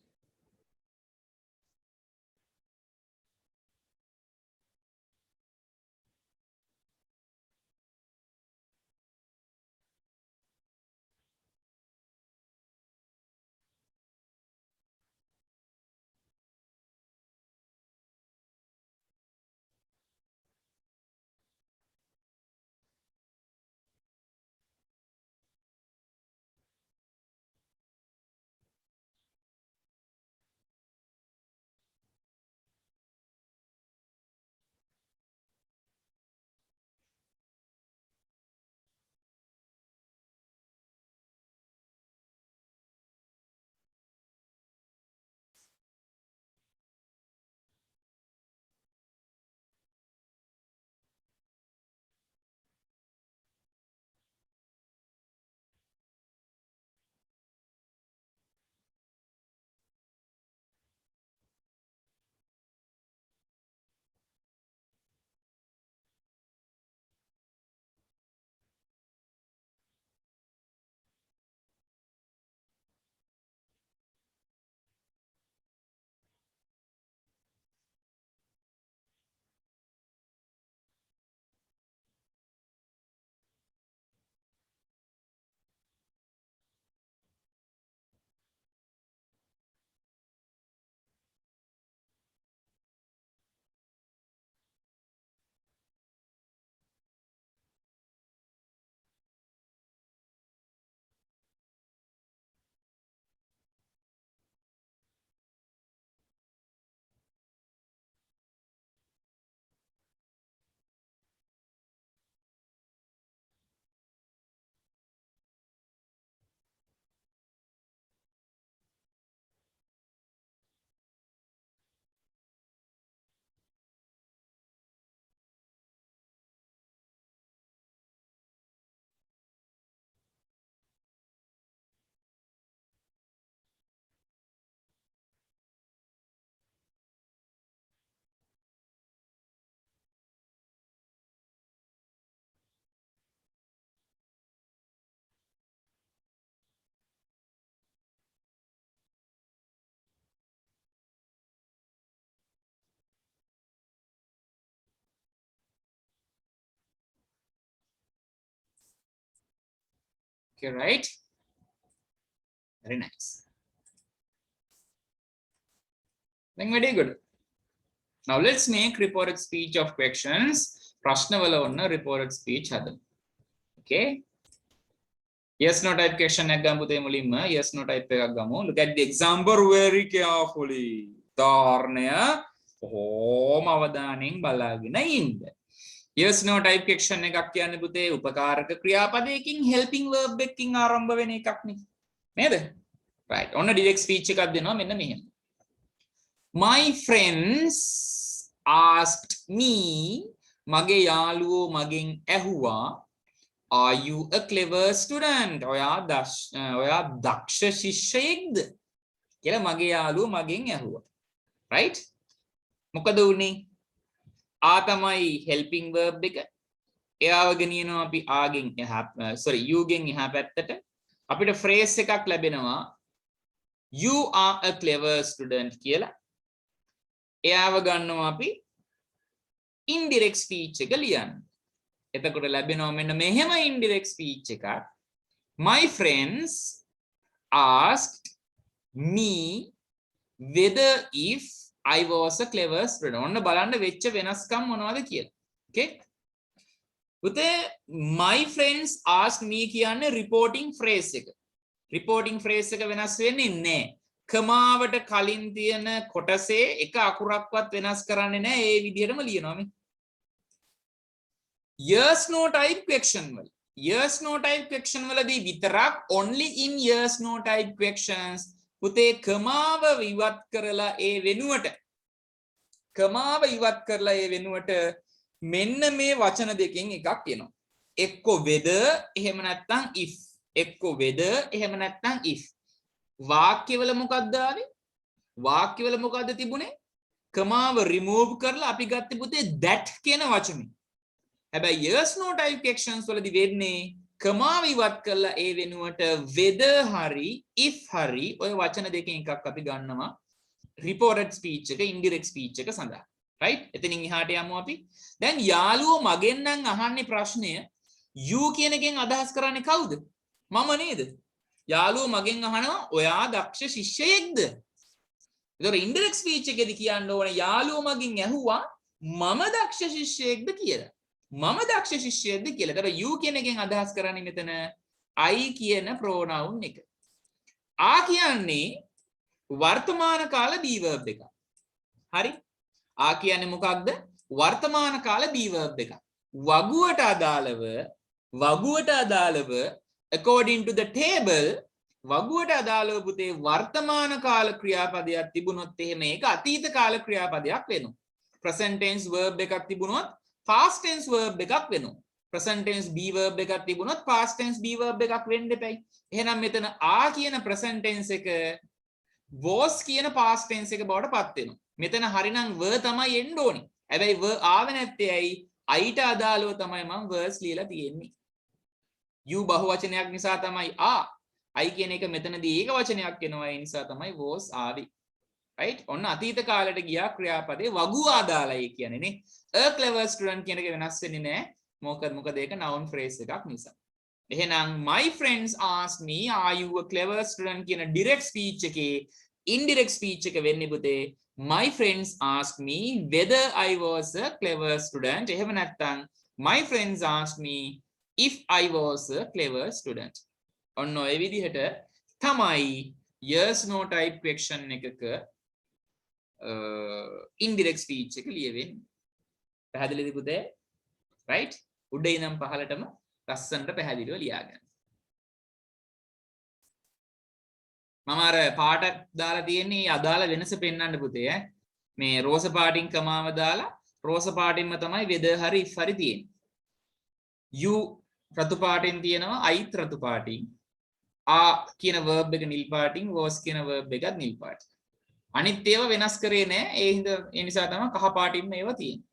Okay, right? Very nice. Then very good. Now let's make reported speech of questions. ප්‍රශ්නවල ඔන්න reported speech හදමු. Okay? Yes no type question එකක් ගමු පුතේ මුලින්ම. Yes no type එකක් ගමු. Look at the example very carefully. ධාරණය කොහොම අවධානයෙන් බලාගෙන ඉන්න. Yes no type question එකක් කියන්නේ පුතේ උපකාරක ක්‍රියාපදයකින් helping verb එකකින් ආරම්භ වෙන එකක් නේ. නේද? Right. ඔන්න direct speech එකක් දෙනවා මෙන්න මෙහෙම. My friends asked me, මගේ යාළුවෝ මගෙන් ඇහුවා, are you a clever student? ඔයා දක්ෂ ශිෂ්‍යයෙක්ද? කියලා මගේ යාළුවෝ මගෙන් ඇහුවා. Right? මොකද උනේ? ආ තමයි helping verb එක. එයාව ගෙනියනවා අපි ආගෙන් එහා you ගෙන් එහා පැත්තට. අපිට phrase එකක් ලැබෙනවා you are a clever student කියලා. එයාව ගන්නවා අපි indirect speech එක ලියන්න. එතකොට ලැබෙනවා මෙන්න මෙහෙම indirect speech එකක්. My friends asked me whether if I was a clever student. ඔන්න බලන්න වෙච්ච වෙනස්කම් මොනවද කියලා. Okay? පුතේ my friends asked me කියන්නේ reporting phrase එක. reporting phrase එක වෙනස් වෙන්නේ නැහැ. කමාවට කලින් තියෙන කොටසේ එක අකුරක්වත් වෙනස් කරන්නේ නැහැ. ඒ විදිහටම ලියනවා මේ. yes no type question වල. yes no type question වලදී විතරක් only in yes no type questions පුතේ කමාව ඉවත් කරලා ඒ වෙනුවට මෙන්න මේ වචන දෙකෙන් එකක් එනවා. එක්ක whether එහෙම නැත්නම් if. එක්ක whether එහෙම නැත්නම් if. වාක්‍යවල මොකක්ද ආවේ? වාක්‍යවල මොකක්ද තිබුණේ? කමාව remove කරලා අපි ගත්තේ පුතේ that කියන වචනේ. හැබැයි yes no type questions වලදී වෙන්නේ කමාව ඉවත් කරලා ඒ වෙනුවට whether හරි if හරි ඔය වචන දෙකෙන් එකක් අපි ගන්නවා reported speech එක indirect speech එක සඳහා. right? එතනින් එහාට යමු අපි. දැන් යාළුවෝ මගෙන් නම් අහන්නේ ප්‍රශ්නය you කියන එකෙන් අදහස් කරන්නේ කවුද? මම නේද? යාළුවෝ මගෙන් අහනවා ඔයා දක්ෂ ශිෂ්‍යයෙක්ද? ඒතකොට indirect speech එකේදී කියන්න ඕනේ යාළුවෝ මගෙන් ඇහුවා මම දක්ෂ ශිෂ්‍යයෙක්ද කියලා. මම දක්ෂ ශිෂ්‍යයෙක්ද කියලා. ඒතකොට you කියන එකෙන් අදහස් කරන්නේ මෙතන I කියන pronoun එක. ආ කියන්නේ වර්තමාන කාල be verb එක. හරි? ආ කියන්නේ මොකක්ද? වර්තමාන කාල be verb එක. වගුවට අදාළව according to the table වගුවට අදාළව පුතේ වර්තමාන කාල ක්‍රියාපදයක් තිබුණොත් එහෙම ඒක අතීත කාල ක්‍රියාපදයක් වෙනවා. present tense verb එකක් තිබුණොත් past tense verb එකක් වෙනවා. present tense be verb එකක් තිබුණොත් past tense be verb එකක් වෙන්න එපයි. එහෙනම් මෙතන ආ කියන present tense එක was කියන past tense එක බවට පත් වෙනවා. මෙතන හරිනම් were තමයි එන්න ඕනේ. හැබැයි were ආවේ නැත්තේ ඇයි? I ට අදාළව තමයි මම was ලියලා තියෙන්නේ. you බහුවචනයක් නිසා තමයි I කියන එක මෙතනදී ඒක වචනයක් වෙනවා. ඒ නිසා තමයි was ආවේ. right? ඔන්න අතීත කාලයට ගියා ක්‍රියාපදේ වගුව ආදාලයි කියන්නේ නේ. a clever student කියන එක වෙනස් වෙන්නේ නැහැ. මොකද ඒක noun phrase එකක් නිසා. එහෙනම් my friends asked me are you a clever student කියන direct speech එකේ indirect speech එක වෙන්නේ පුතේ my friends asked me whether I was a clever student. එහෙම නැත්නම් my friends asked me if I was a clever student. ඔන්න ඔය විදිහට තමයි yes no type question එකක indirect speech එක ලියවෙන්නේ. පැහැදිලිද පුතේ? right? උඩ ඉඳන් පහළටම ලස්සනට පැහැදිලිව ලියාගන්න. මම අර පාට දාලා තියෙන්නේ අදාළ වෙනස පෙන්වන්න පුතේ ඈ. මේ රෝස පාටින් කමාව දාලා රෝස පාටින්ම තමයි weather හරි if හරි තියෙන්නේ. you රතු පාටින් තියෙනවා I රතු පාටින්. කියන verb එක නිල් පාටින්, was කියන verb එකත් නිල් පාටින්. අනිත් ඒවා වෙනස් කරේ නෑ. ඒ නිසා තමයි කහ පාටින්ම ඒවා තියෙන්නේ.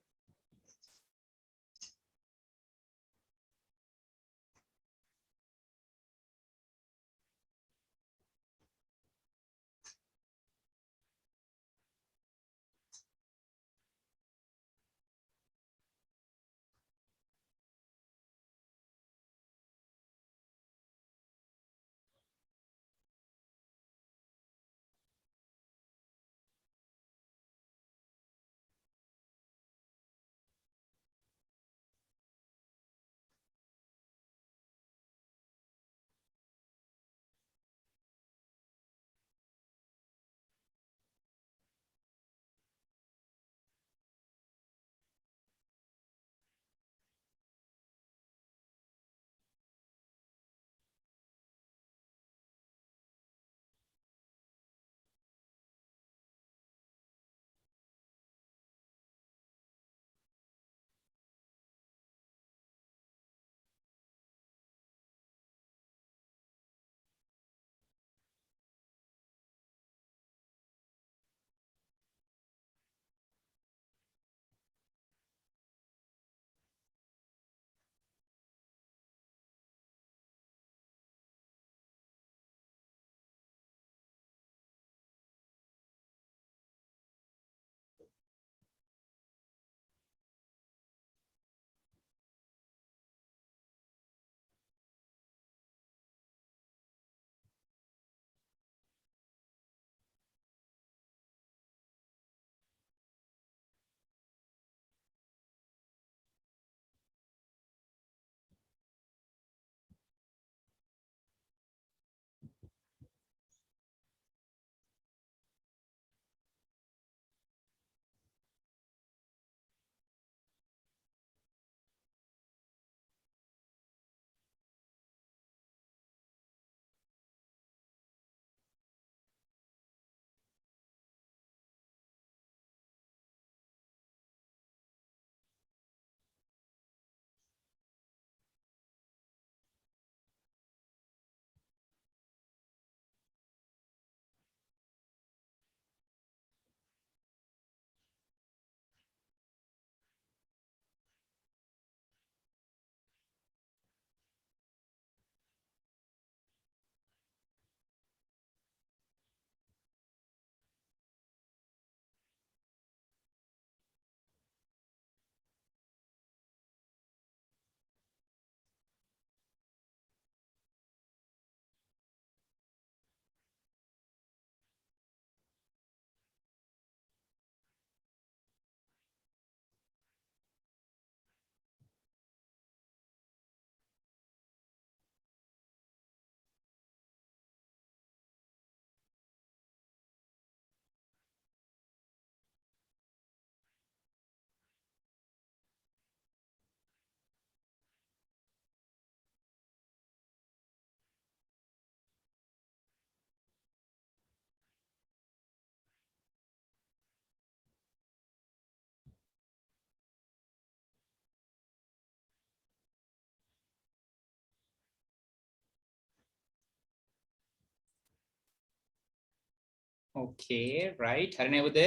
Okay, right. හරි නේ පුතේ?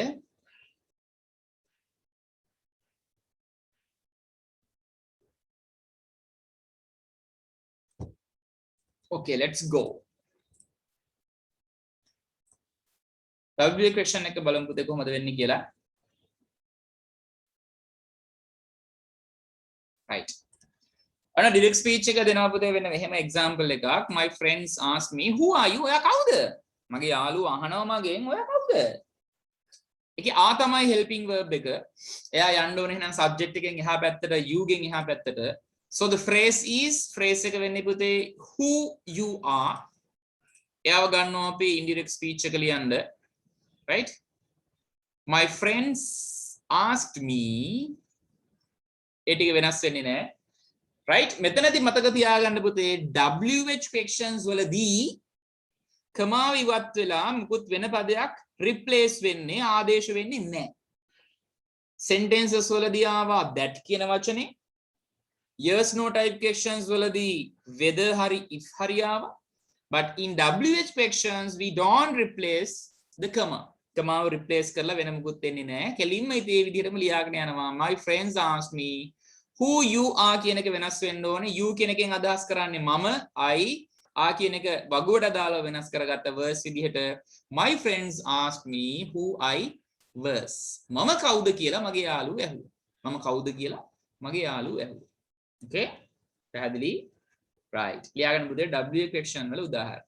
Okay, let's go. WA question එක බලමු පුතේ කොහොමද වෙන්නේ කියලා. Right. අන්න direct speech එක දෙනවා පුතේ වෙන මෙහෙම example එකක්. My friends ask me, who are you? ඔයා කවුද? මගේ යාළුවා අහනවා මගෙන් ඔයා කවුද? ඒකේ ආ තමයි helping verb එක. එයා යන්න ඕනේ එහෙනම් subject එකෙන් එහා පැත්තට you ගෙන් එහා පැත්තට. So the phrase is phrase එක වෙන්නේ පුතේ who you are. එයාව ගන්නවා අපි indirect speech එක ලියන්න. Right? My friends asked me. ඒ ටික වෙනස් වෙන්නේ නැහැ. Right? මෙතනදී මතක තියාගන්න පුතේ WH questions වලදී කමාව ඉවත් වෙලා මුකුත් වෙන පදයක් replace වෙන්නේ ආදේශ වෙන්නේ නැහැ. sentences වලදී ආවා that කියන වචනේ. yes no type questions වලදී whether hari if hari ආවා. But in WH questions we don't replace the comma. කමාව replace කරලා වෙන මුකුත් වෙන්නේ නැහැ. කෙලින්ම ඉතින් මේ විදිහටම ලියාගෙන යනවා. My friends asked me who you are කියන එක වෙනස් වෙන්න ඕනේ. you කියන එකෙන් අදහස් කරන්නේ මම, I, කියන එක වගුවට දාලා වෙනස් කරගත්ත verse විදිහට my friends asked me who I was. මම කවුද කියලා මගේ යාළුවෝ ඇහුවා. මම කවුද කියලා මගේ යාළුවෝ ඇහුවා. Okay? පැහැදිලි? Right. ලියාගන්න පුතේ W question වල උදාහරණ.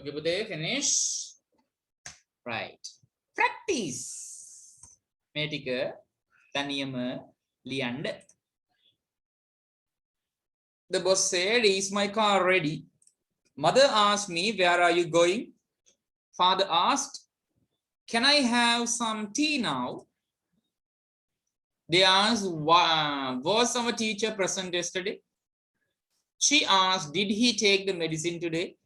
Okay, පුතේ finish. Right. Practice. මේ ටික තනියම ලියන්න. The boss said, is my car ready? Mother asked me, where are you going? Father asked, can I have some tea now? They asked, was our teacher present yesterday? She asked, did he take the medicine today?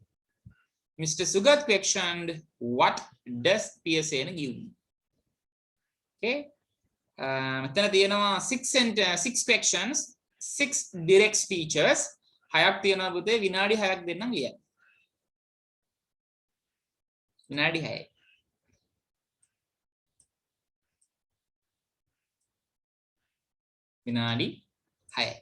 Mr. Sugat questioned, what does PSN give me? Okay. මෙතන තියෙනවා 6 questions. 6 direct speeches. හයක් තියෙනවා පුතේ විනාඩි 6ක් දෙන්නම් ලියන්න. විනාඩි 6යි. විනාඩි 6යි.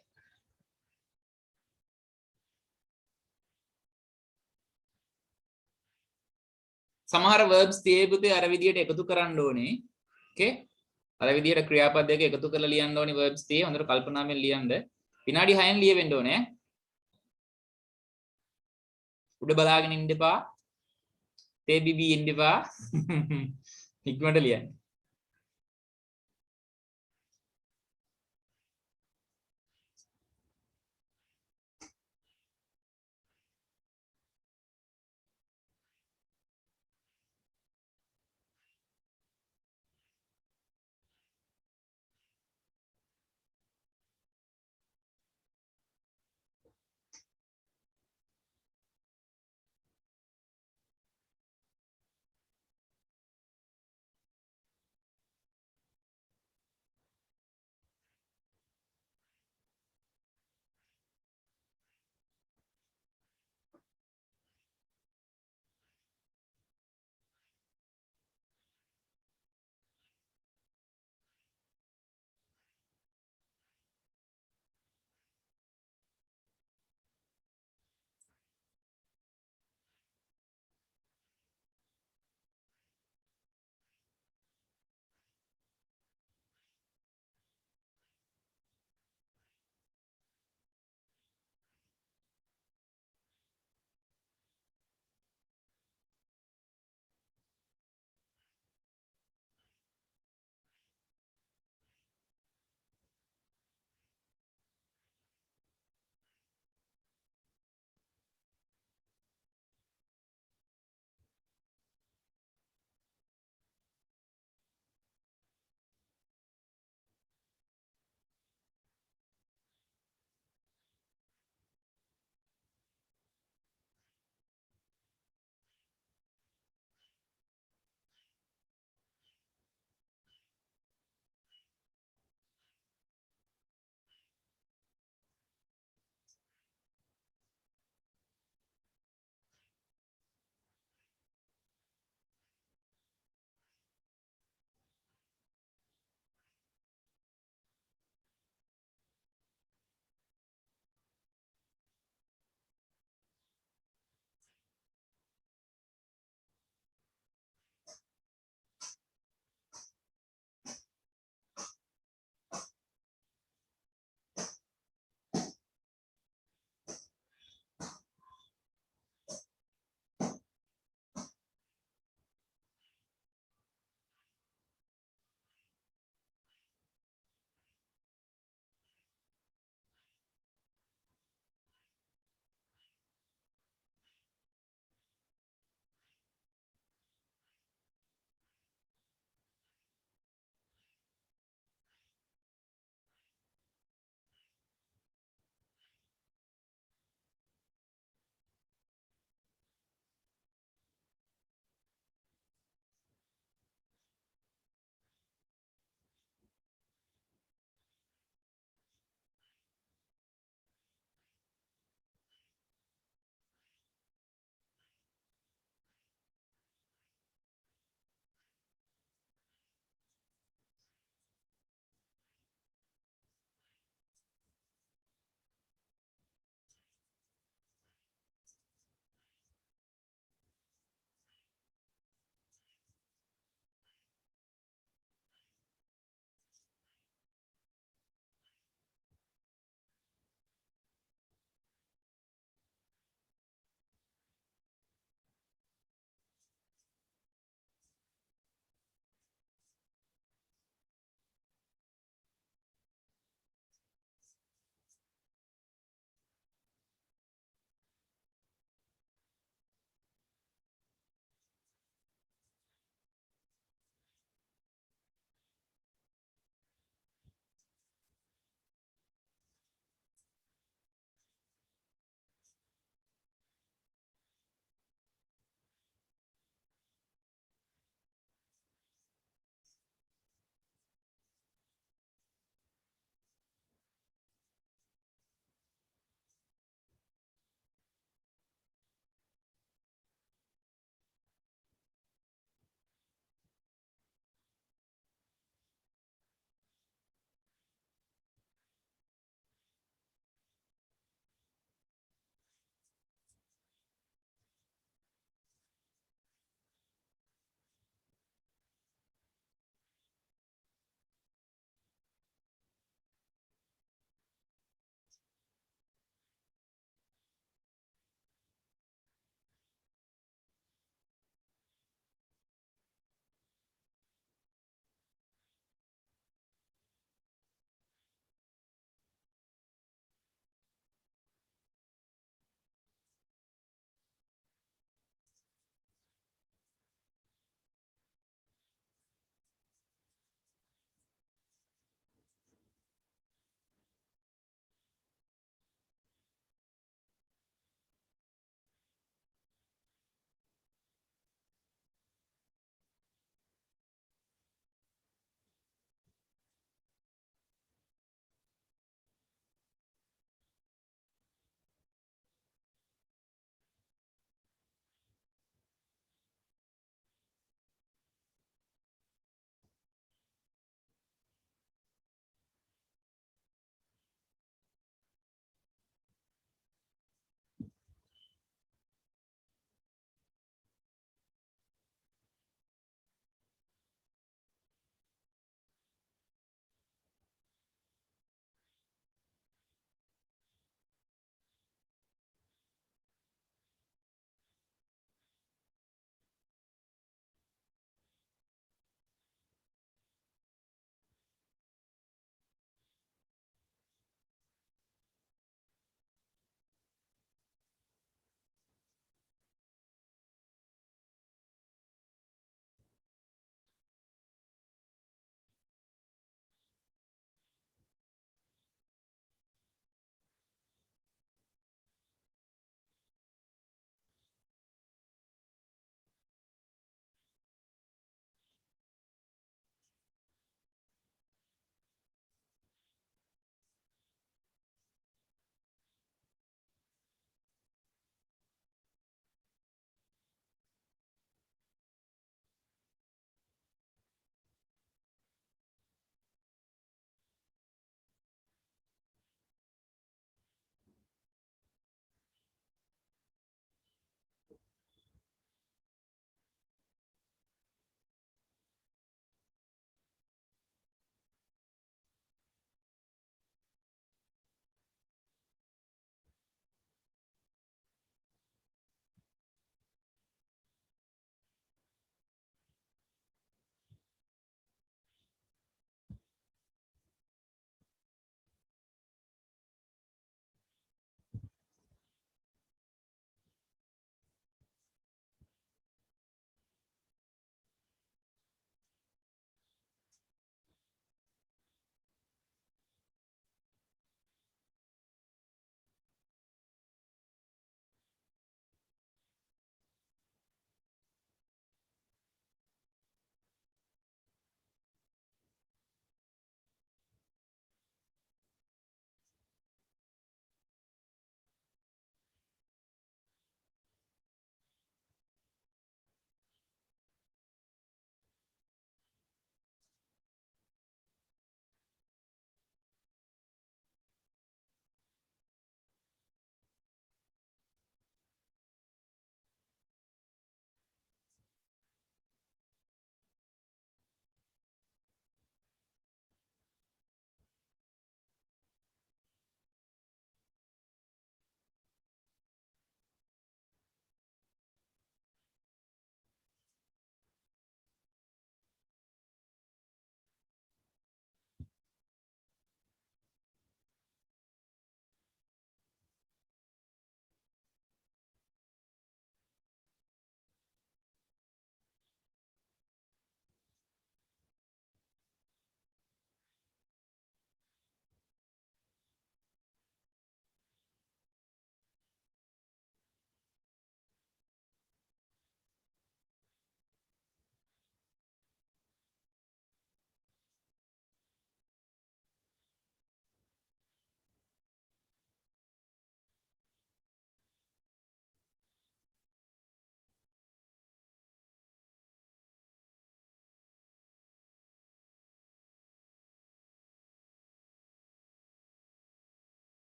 සමහර verbs තියේ පුතේ අර විදියට එකතු කරන්න ඕනේ. okay අර විදියට ක්‍රියාපද දෙක එකතු කරලා ලියන්න ඕනේ verbs තියේ. හොඳට කල්පනාවෙන් ලියන්න. විනාඩි 6න් ලියවෙන්න ඕනේ. උඩ බලාගෙන ඉන්න එපා. තේ බිබී ඉන්න එපා. ඉක්මනට ලියන්න.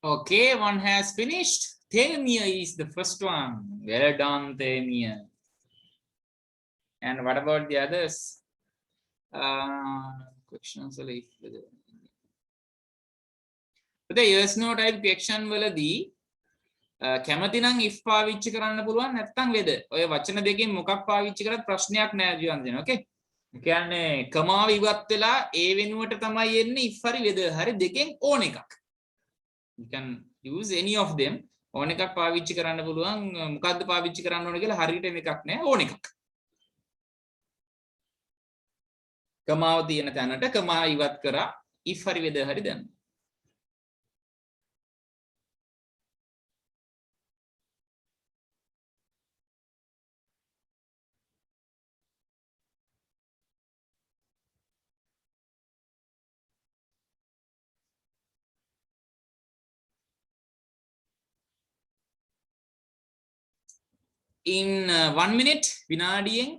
Okay, one has finished. Temia is the first one. Well done, Temia. And what about the others? Questions like the yes no type question වලදී කැමති නම් if පාවිච්චි කරන්න පුළුවන් නැත්නම් whether ඔය වචන දෙකෙන් මොකක් පාවිච්චි කරත් ප්‍රශ්නයක් නෑ ජීවන්තන ඕකේ කියන්නේ කමාව ඉවත් වෙලා ඒ වෙනුවට තමයි එන්නේ if හරි whether හරි දෙකෙන් ඕන එකක් you can use any of them ඕන එකක් පාවිච්චි කරන්න පුළුවන් මොකද්ද පාවිච්චි කරන්න ඕන කියලා හරියට මේකක් නෑ ඕන එකක් කමාව තියෙන තැනට කමාව ඉවත් කරා if හරි whether හරි දැන් in 1 minute විනාඩියෙන්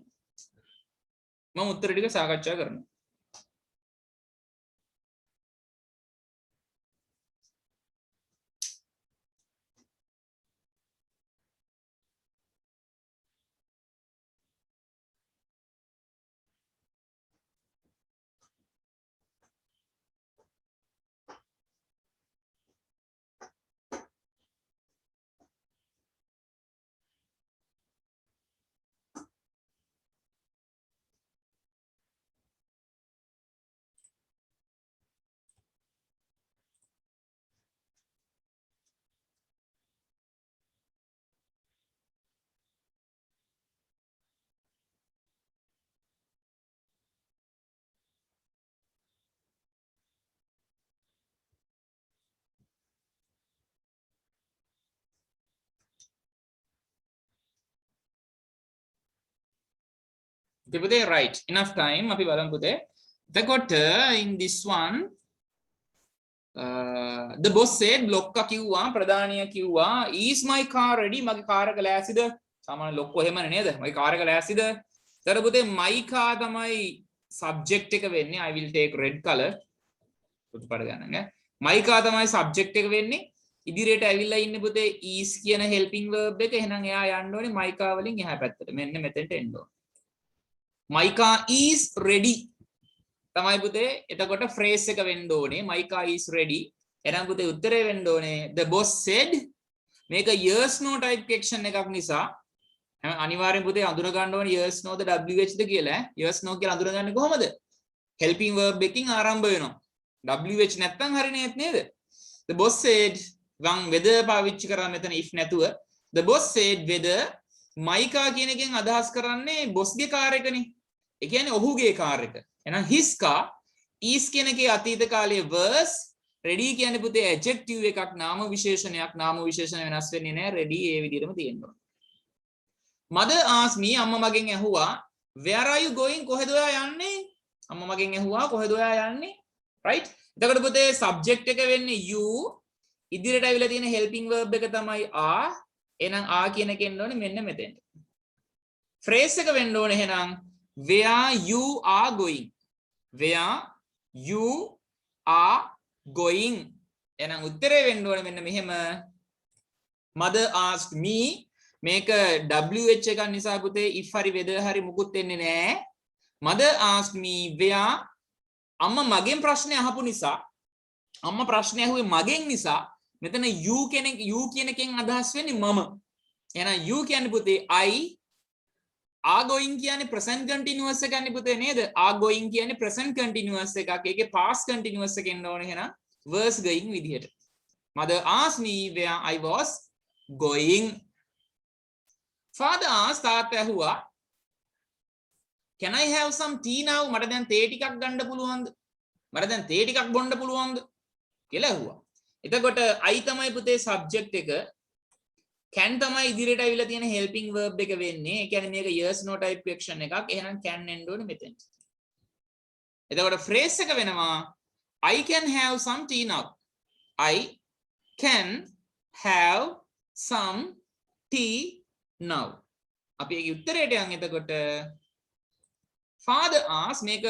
මම උත්තර ටික සාකච්ඡා කරනවා පුතේ right enough time අපි බලමු පුතේ එතකොට in this one the boss said ලොක්කා කිව්වා ප්‍රධානියා කිව්වා is my car ready මගේ කාර් එක ලෑස්තිද සාමාන්‍ය ලොක්කෝ එහෙමනේ නේද මගේ කාර් එක ලෑස්තිද ඊට පුතේ my car තමයි subject එක වෙන්නේ I will take red color පුතේ ගන්න my car තමයි subject එක වෙන්නේ ඉදිරියට ඇවිල්ලා ඉන්නේ පුතේ is කියන helping verb එක එහෙනම් එයා යන්න ඕනේ my car වලින් එහා පැත්තට මෙන්න මෙතෙන්ට එන්න ඕනේ my car is ready තමයි පුතේ එතකොට phrase එක වෙන්න ඕනේ my car is ready එහෙනම් පුතේ උත්තරේ වෙන්න ඕනේ the boss said මේක yes no type question එකක් නිසා අනිවාර්යෙන් පුතේ අඳුර ගන්න ඕනේ yes no ද wh ද කියලා yes no කියලා අඳුරගන්නේ කොහමද helping verb එකකින් ආරම්භ වෙනවා wh නැත්තම් හරිනේ නේද the boss said වං whether පාවිච්චි කරා මෙතන if නැතුව the boss said whether my car කියන එකෙන් අදහස් කරන්නේ boss ගේ කාර් එකනේ ඒ කියන්නේ ඔහුගේ කාර් එක එහෙනම් his car is කියන එකේ අතීත කාලයේ was ready කියන්නේ පුතේ adjective එකක් නාම විශේෂණ වෙනස් වෙන්නේ නැහැ ready ඒ විදිහටම තියෙනවා mother asked me අම්මා මගෙන් ඇහුවා where are you going කොහෙද ඔයා යන්නේ අම්මා මගෙන් ඇහුවා කොහෙද ඔයා යන්නේ right එතකොට පුතේ subject එක වෙන්නේ you ඉදිරියට අවිලා තියෙන helping verb එක තමයි are එහෙනම් are කියන එක එන්න ඕනේ මෙන්න මෙතෙන්ට phrase එක වෙන්න ඕනේ එහෙනම් where you are going එහෙනම් උත්තරේ වෙන්න ඕනේ මෙන්න මෙහෙම mother asked me මේක wh එකක් නිසා පුතේ if හරි whether හරි මුකුත් වෙන්නේ නැහැ mother asked me where අම්මා මගෙන් ප්‍රශ්නේ අහපු නිසා අම්මා ප්‍රශ්නේ අහුවේ මගෙන් නිසා මෙතන you කියන එකෙන් අදහස් වෙන්නේ මම එහෙනම් you කියන්නේ පුතේ I are going කියන්නේ present continuous එකක් නේ පුතේ නේද are going කියන්නේ present continuous එකක් ඒකේ past continuous එක එන්න ඕනේ එහෙනම් was going විදිහට mother asked me where I was going father asked තාත්තා ඇහුවා can I have some tea now මට දැන් තේ ටිකක් ගන්න පුළුවන්ද මට දැන් තේ ටිකක් බොන්න පුළුවන්ද කියලා ඇහුවා එතකොට I තමයි පුතේ subject එක can තමයි ඉදිරියට අවිලා තියෙන helping verb එක වෙන්නේ ඒ කියන්නේ මේක yes no type question එකක් එහෙනම් can එන්න ඕනේ මෙතෙන් එතකොට phrase එක වෙනවා I can have some tea now I can have some tea now අපි ඒකේ උත්තරයට යන් එතකොට father asked මේක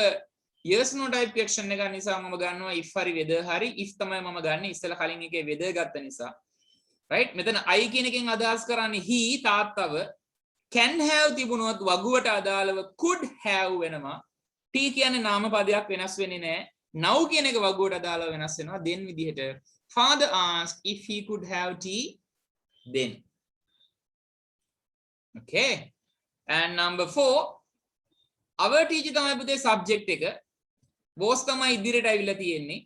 yes no type question එක නිසා මම ගන්නවා if හරි whether හරි if තමයි මම ගන්න ඉස්සෙල්ලා කලින් එකේ whether ගත්ත නිසා right මෙතන I කියන එකෙන් අදහස් කරන්නේ he තාත්තව can have තිබුණොත් වගුවට අදාළව could have වෙනවා t කියන්නේ නාම පදයක් වෙනස් වෙන්නේ නැහැ now කියන එක වගුවට අදාළව වෙනස් වෙනවා then විදිහට father asked if he could have tea then okay and number 4 our teacher තමයි පුතේ subject එක was තමයි ඉදිරියට අවිලා තියෙන්නේ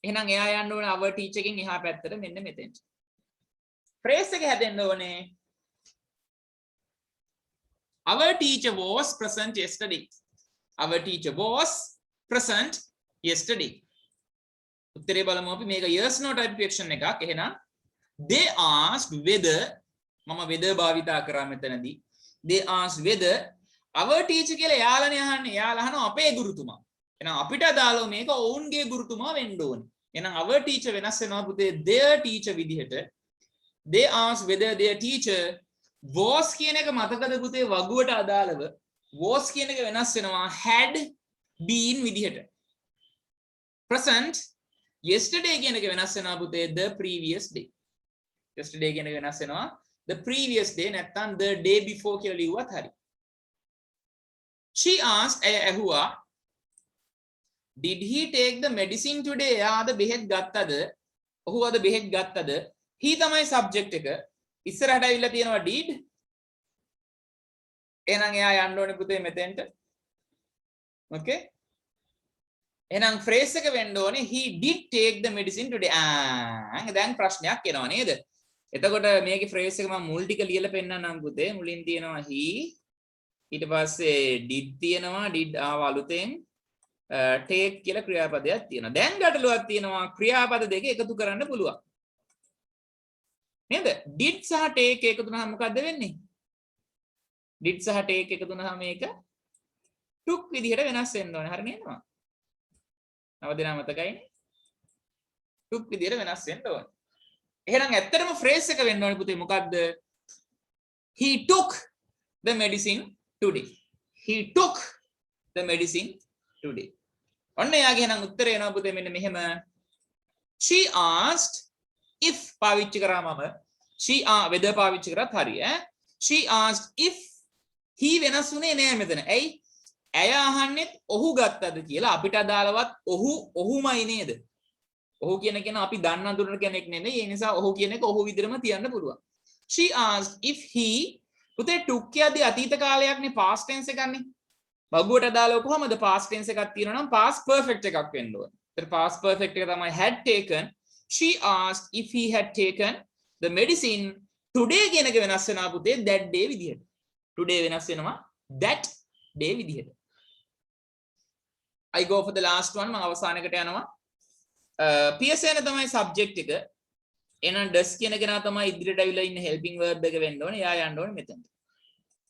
එහෙනම් එයා යන්න ඕනේ our teacher එකෙන් එහා පැත්තට මෙන්න මෙතෙන්ට phrase එක හැදෙන්න ඕනේ our teacher was present yesterday our teacher was present yesterday උත්තරේ බලමු අපි මේක yes no type question එකක් එහෙනම් they asked whether මම whether භාවිතා කරා මෙතනදී they asked whether our teacher කියලා එයාලානේ අහන්නේ එයාලා අහනවා අපේ ගුරුතුමා එහෙනම් අපිට අදාළව මේක ඔවුන්ගේ ගුරුතුමා වෙන්න ඕනේ එහෙනම් our teacher වෙනස් වෙනවා පුතේ their teacher විදිහට they asked whether their teacher was කියන එක මතකද පුතේ වගුවට අදාළව was කියන එක වෙනස් වෙනවා had been විදිහට present yesterday කියන එක වෙනස් වෙනවා පුතේ the previous day yesterday කියන එක වෙනස් වෙනවා the previous day නැත්නම් the day before කියලා ලිව්වත් හරි she asked ඇහුවා did he take the medicine today එයාද බෙහෙත් ගත්තද ඔහු අද බෙහෙත් ගත්තද he තමයි subject එක ඉස්සරහට ඇවිල්ලා තියෙනවා did එහෙනම් එයා යන්න ඕනේ පුතේ මෙතෙන්ට okay එහෙනම් phrase එක වෙන්න ඕනේ he did take the medicine today දැන් ප්‍රශ්නයක් එනවා නේද එතකොට මේකේ phrase එක මම මුල් ටික ලියලා පෙන්නන්නම් පුතේ මුලින් තියෙනවා he ඊට පස්සේ did තියෙනවා did ආව අලුතෙන් take කියලා ක්‍රියාපදයක් තියෙනවා දැන් ගැටලුවක් තියෙනවා ක්‍රියාපද දෙක එකතු කරන්න පුළුවන් නේද did සහ take එකතු වුණාම මොකද්ද වෙන්නේ did සහ take එකතු වුණාම මේක took විදිහට වෙනස් වෙන්න ඕනේ හරි නේද නවදිනා මතකයිනේ took විදිහට වෙනස් වෙන්න ඕනේ එහෙනම් ඇත්තටම phrase එක වෙන්න ඕනේ පුතේ මොකද්ද he took the medicine today he took the medicine today ඔන්න යාගේ එහෙනම් උත්තරේ එනවා පුතේ මෙන්න මෙහෙම she asked if පාවිච්චි කරා මම she whether පාවිච්චි කරත් හරි she asked if he වෙනස් වුණේ නෑ මෙතන ඇයි ඇය අහන්නෙත් ඔහු ගත්තද කියලා අපිට අදාළවත් ඔහුමයි නේද ඔහු කියන කෙනා අපි දන්න අඳුරන කෙනෙක් නෙමෙයි ඒ නිසා ඔහු කියන එක ඔහු විදිහටම තියන්න පුළුවන් she asked if he පුතේ took කියදී අතීත කාලයක්නේ past tense එකක්නේ වගුවට අදාළව කොහමද past tense එකක් තියෙනවා නම් past perfect එකක් වෙන්න ඕනේ ඒතර past perfect එක තමයි had taken she asked if he had taken the medicine today කියන එක වෙනස් වෙනවා පුතේ that day විදිහට today වෙනස් වෙනවා that day විදිහට I go for the last one මම අවසානයකට යනවා PSN තමයි subject එක එහෙනම් does කියන කෙනා තමයි ඉදිරියට අවිලා ඉන්න helping verb එක වෙන්න ඕනේ එයා යන්න ඕනේ මෙතනට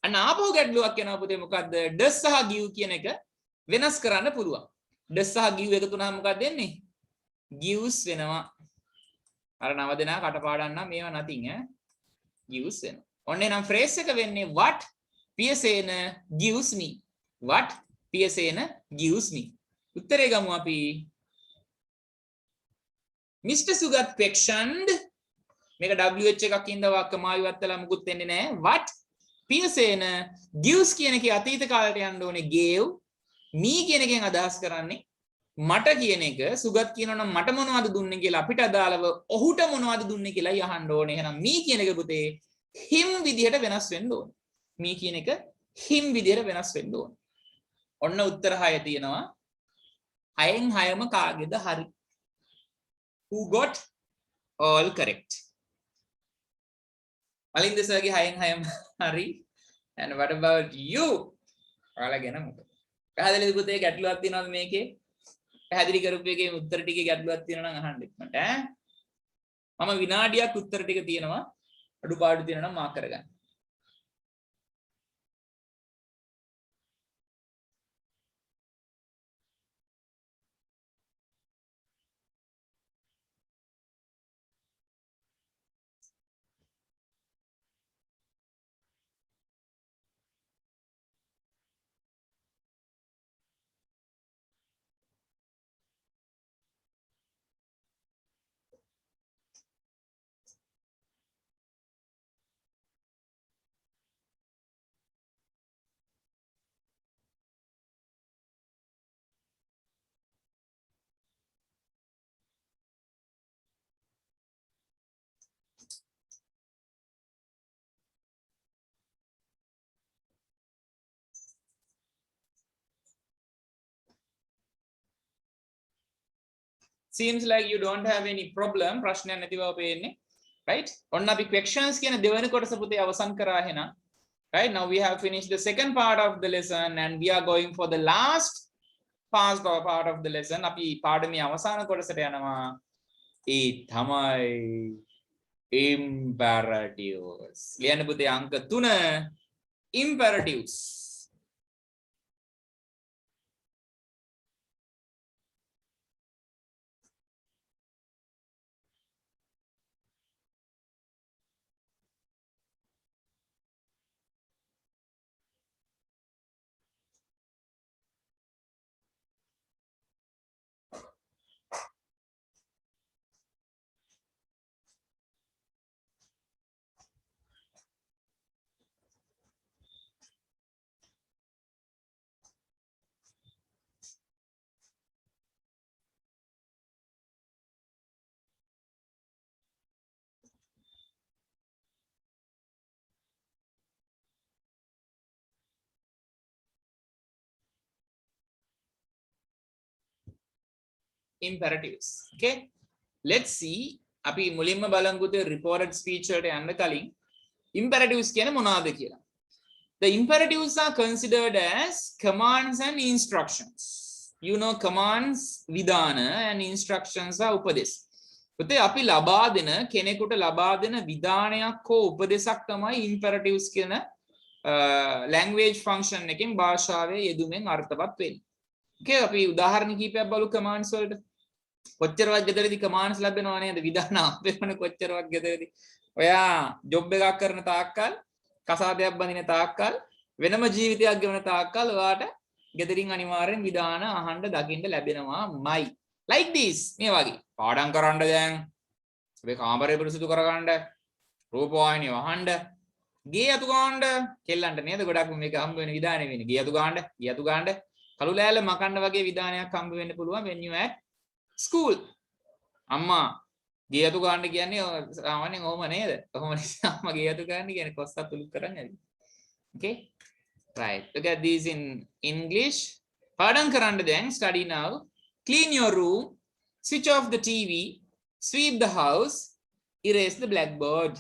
අන්න ආපහු ගැටලුවක් යනවා පුතේ මොකද්ද does සහ give කියන එක වෙනස් කරන්න පුළුවන් does සහ give එකතු වුණාම මොකක්ද වෙන්නේ gives වෙනවා අර නව දෙනා කටපාඩම් නම් මේවා nothing gives වෙනවා ඔන්න එහෙනම් phrase එක වෙන්නේ what PSN gives me what PSN gives me උත්තරේ ගමු අපි Mr. Sugat questioned මේක WH එකක් ඉඳලා වාක්‍යමාවි වත්තලා මුකුත් වෙන්නේ නැහැ what PSN gives කියන එකේ අතීත කාලයට යන්න ඕනේ gave me කියන එකෙන් අදහස් කරන්නේ මට කියන එක සුගත් කියනවා නම් මට මොනවද දුන්නේ කියලා අපිට අදාළව ඔහුට මොනවද දුන්නේ කියලා යහන්න ඕනේ එහෙනම් me කියන එක පුතේ him විදිහට වෙනස් වෙන්න ඕනේ me කියන එක him විදිහට වෙනස් වෙන්න ඕනේ ඔන්න උත්තර 6 තියෙනවා 6න් 6ම කාගේද හරි who got all correct Malinda sir ge 6න් 6ම හරි and what about you ඔයාලා ගැන මොකද පැහැදිලිද පුතේ ගැටලුවක් තියෙනවද මේකේ පැහැදිලි කරපු එකේ උත්තර ටිකේ ගැටලුවක් තියෙනවා නම් අහන්න ඉක්මනට මම විනාඩියක් උත්තර ටික තියෙනවා අඩුපාඩු තියෙනවා නම් මාක් කරගන්න seems like you don't have any problem ප්‍රශ්නයක් නැති බව පේන්නේ right ඔන්න අපි questions කියන දෙවෙනි කොටස පුතේ අවසන් කරා එහෙනම් right now we have finished the second part of the lesson and we are going for the last part of the lesson අපි පාඩමේ අවසාන කොටසට යනවා ඒ තමයි imperatives ලියන්න පුතේ අංක 3 imperatives imperatives okay let's see අපි මුලින්ම බලමු පුතේ reported speech වලට යන්න කලින් imperatives කියන්නේ මොනවාද කියලා the imperatives are considered as commands and instructions you know commands විධාන and instructions are උපදෙස් පුතේ අපි ලබා දෙන කෙනෙකුට ලබා දෙන විධානයක් හෝ උපදෙසක් තමයි imperatives කියන language function එකෙන් භාෂාවේ යෙදුමෙන් අර්ථවත් වෙන්නේ okay අපි උදාහරණ කිහිපයක් බලමු commands වලට කොච්චරවත් ගෙදරදී කමාන්ඩ්ස් ලැබෙනව නේද විධාන අපේවන කොච්චරවත් ගෙදරදී ඔයා ජොබ් එකක් කරන තාක්කල් කසාදයක් බඳින තාක්කල් වෙනම ජීවිතයක් ගෙවන තාක්කල් ඔයාට ගෙදරින් අනිවාර්යෙන් විධාන අහන්න දකින්න ලැබෙනවාමයි like this මේ වගේ පාඩම් කරන්න දැන් ඔබේ කාමරය පිරිසිදු කරගන්න රූපවාහිනිය වහන්න ගේ අතු ගන්න කෙල්ලන්ට නේද ගොඩක් මේක හම්බ වෙන විධානය වෙන්නේ ගේ අතු ගන්න කළු ලෑල්ල මකන්න වගේ විධානයක් හම්බ වෙන්න පුළුවන් when you at school අම්මා ගේ අතු ගන්න කියන්නේ සාමාන්‍යයෙන් ඔහොම නේද කොහොම නිසා අම්මා ගේ අතු ගන්න කියන්නේ කොස්සත් උලුක් කරන් ඇති okay right look at these in english පාඩම් කරන්න දැන් study now clean your room switch off the tv sweep the house erase the blackboard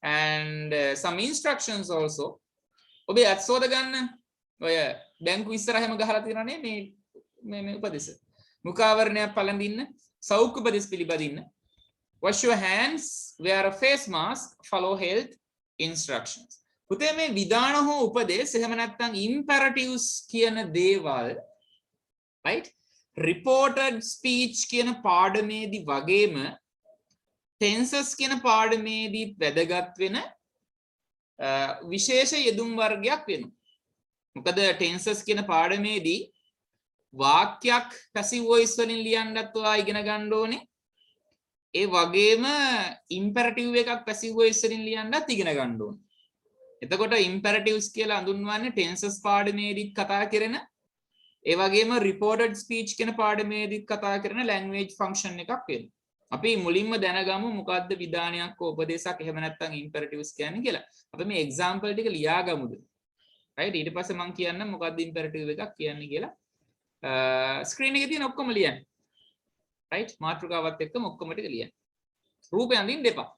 and some instructions also ඔබේ අත්සෝද ගන්න ඔය බැංකු ඉස්සරහම ගහලා තියෙනනේ මේ උපදෙස මුඛාවරණයක් පළඳින්න සෞඛ්‍ය උපදෙස් පිළිපදින්න wash your hands wear a face mask follow health instructions පුතේ මේ විධාන හෝ උපදෙස් එහෙම නැත්නම් imperatives කියන දේවල් right reported speech කියන පාඩමේදී වගේම tenses කියන පාඩමේදී වැදගත් වෙන විශේෂ යෙදුම් වර්ගයක් වෙනවා මොකද tenses කියන පාඩමේදී වාක්‍යයක් passive voice වලින් ලියන්නත් ඔයා ඉගෙන ගන්න ඕනේ. ඒ වගේම imperative එකක් passive voice වලින් ලියන්නත් ඉගෙන ගන්න ඕනේ. එතකොට imperatives කියලා හඳුන්වන්නේ tenses පාඩමේදී කතා කරන ඒ වගේම reported speech කියන පාඩමේදී කතා කරන language function එකක් වෙනවා. අපි මුලින්ම දැනගමු මොකද්ද විධානයක් හෝ උපදේශයක් එහෙම නැත්නම් imperatives කියන්නේ කියලා. අපි මේ example ටික ලියාගමුද? right ඊට පස්සේ මම කියන්නම් මොකද්ද imperative එකක් කියන්නේ කියලා. ස්ක්‍රීන් එකේ තියෙන ඔක්කොම ලියන්න. right මාතෘකාවත් එක්කම ඔක්කොම ටික ලියන්න. රූපය අඳින්න දෙපා.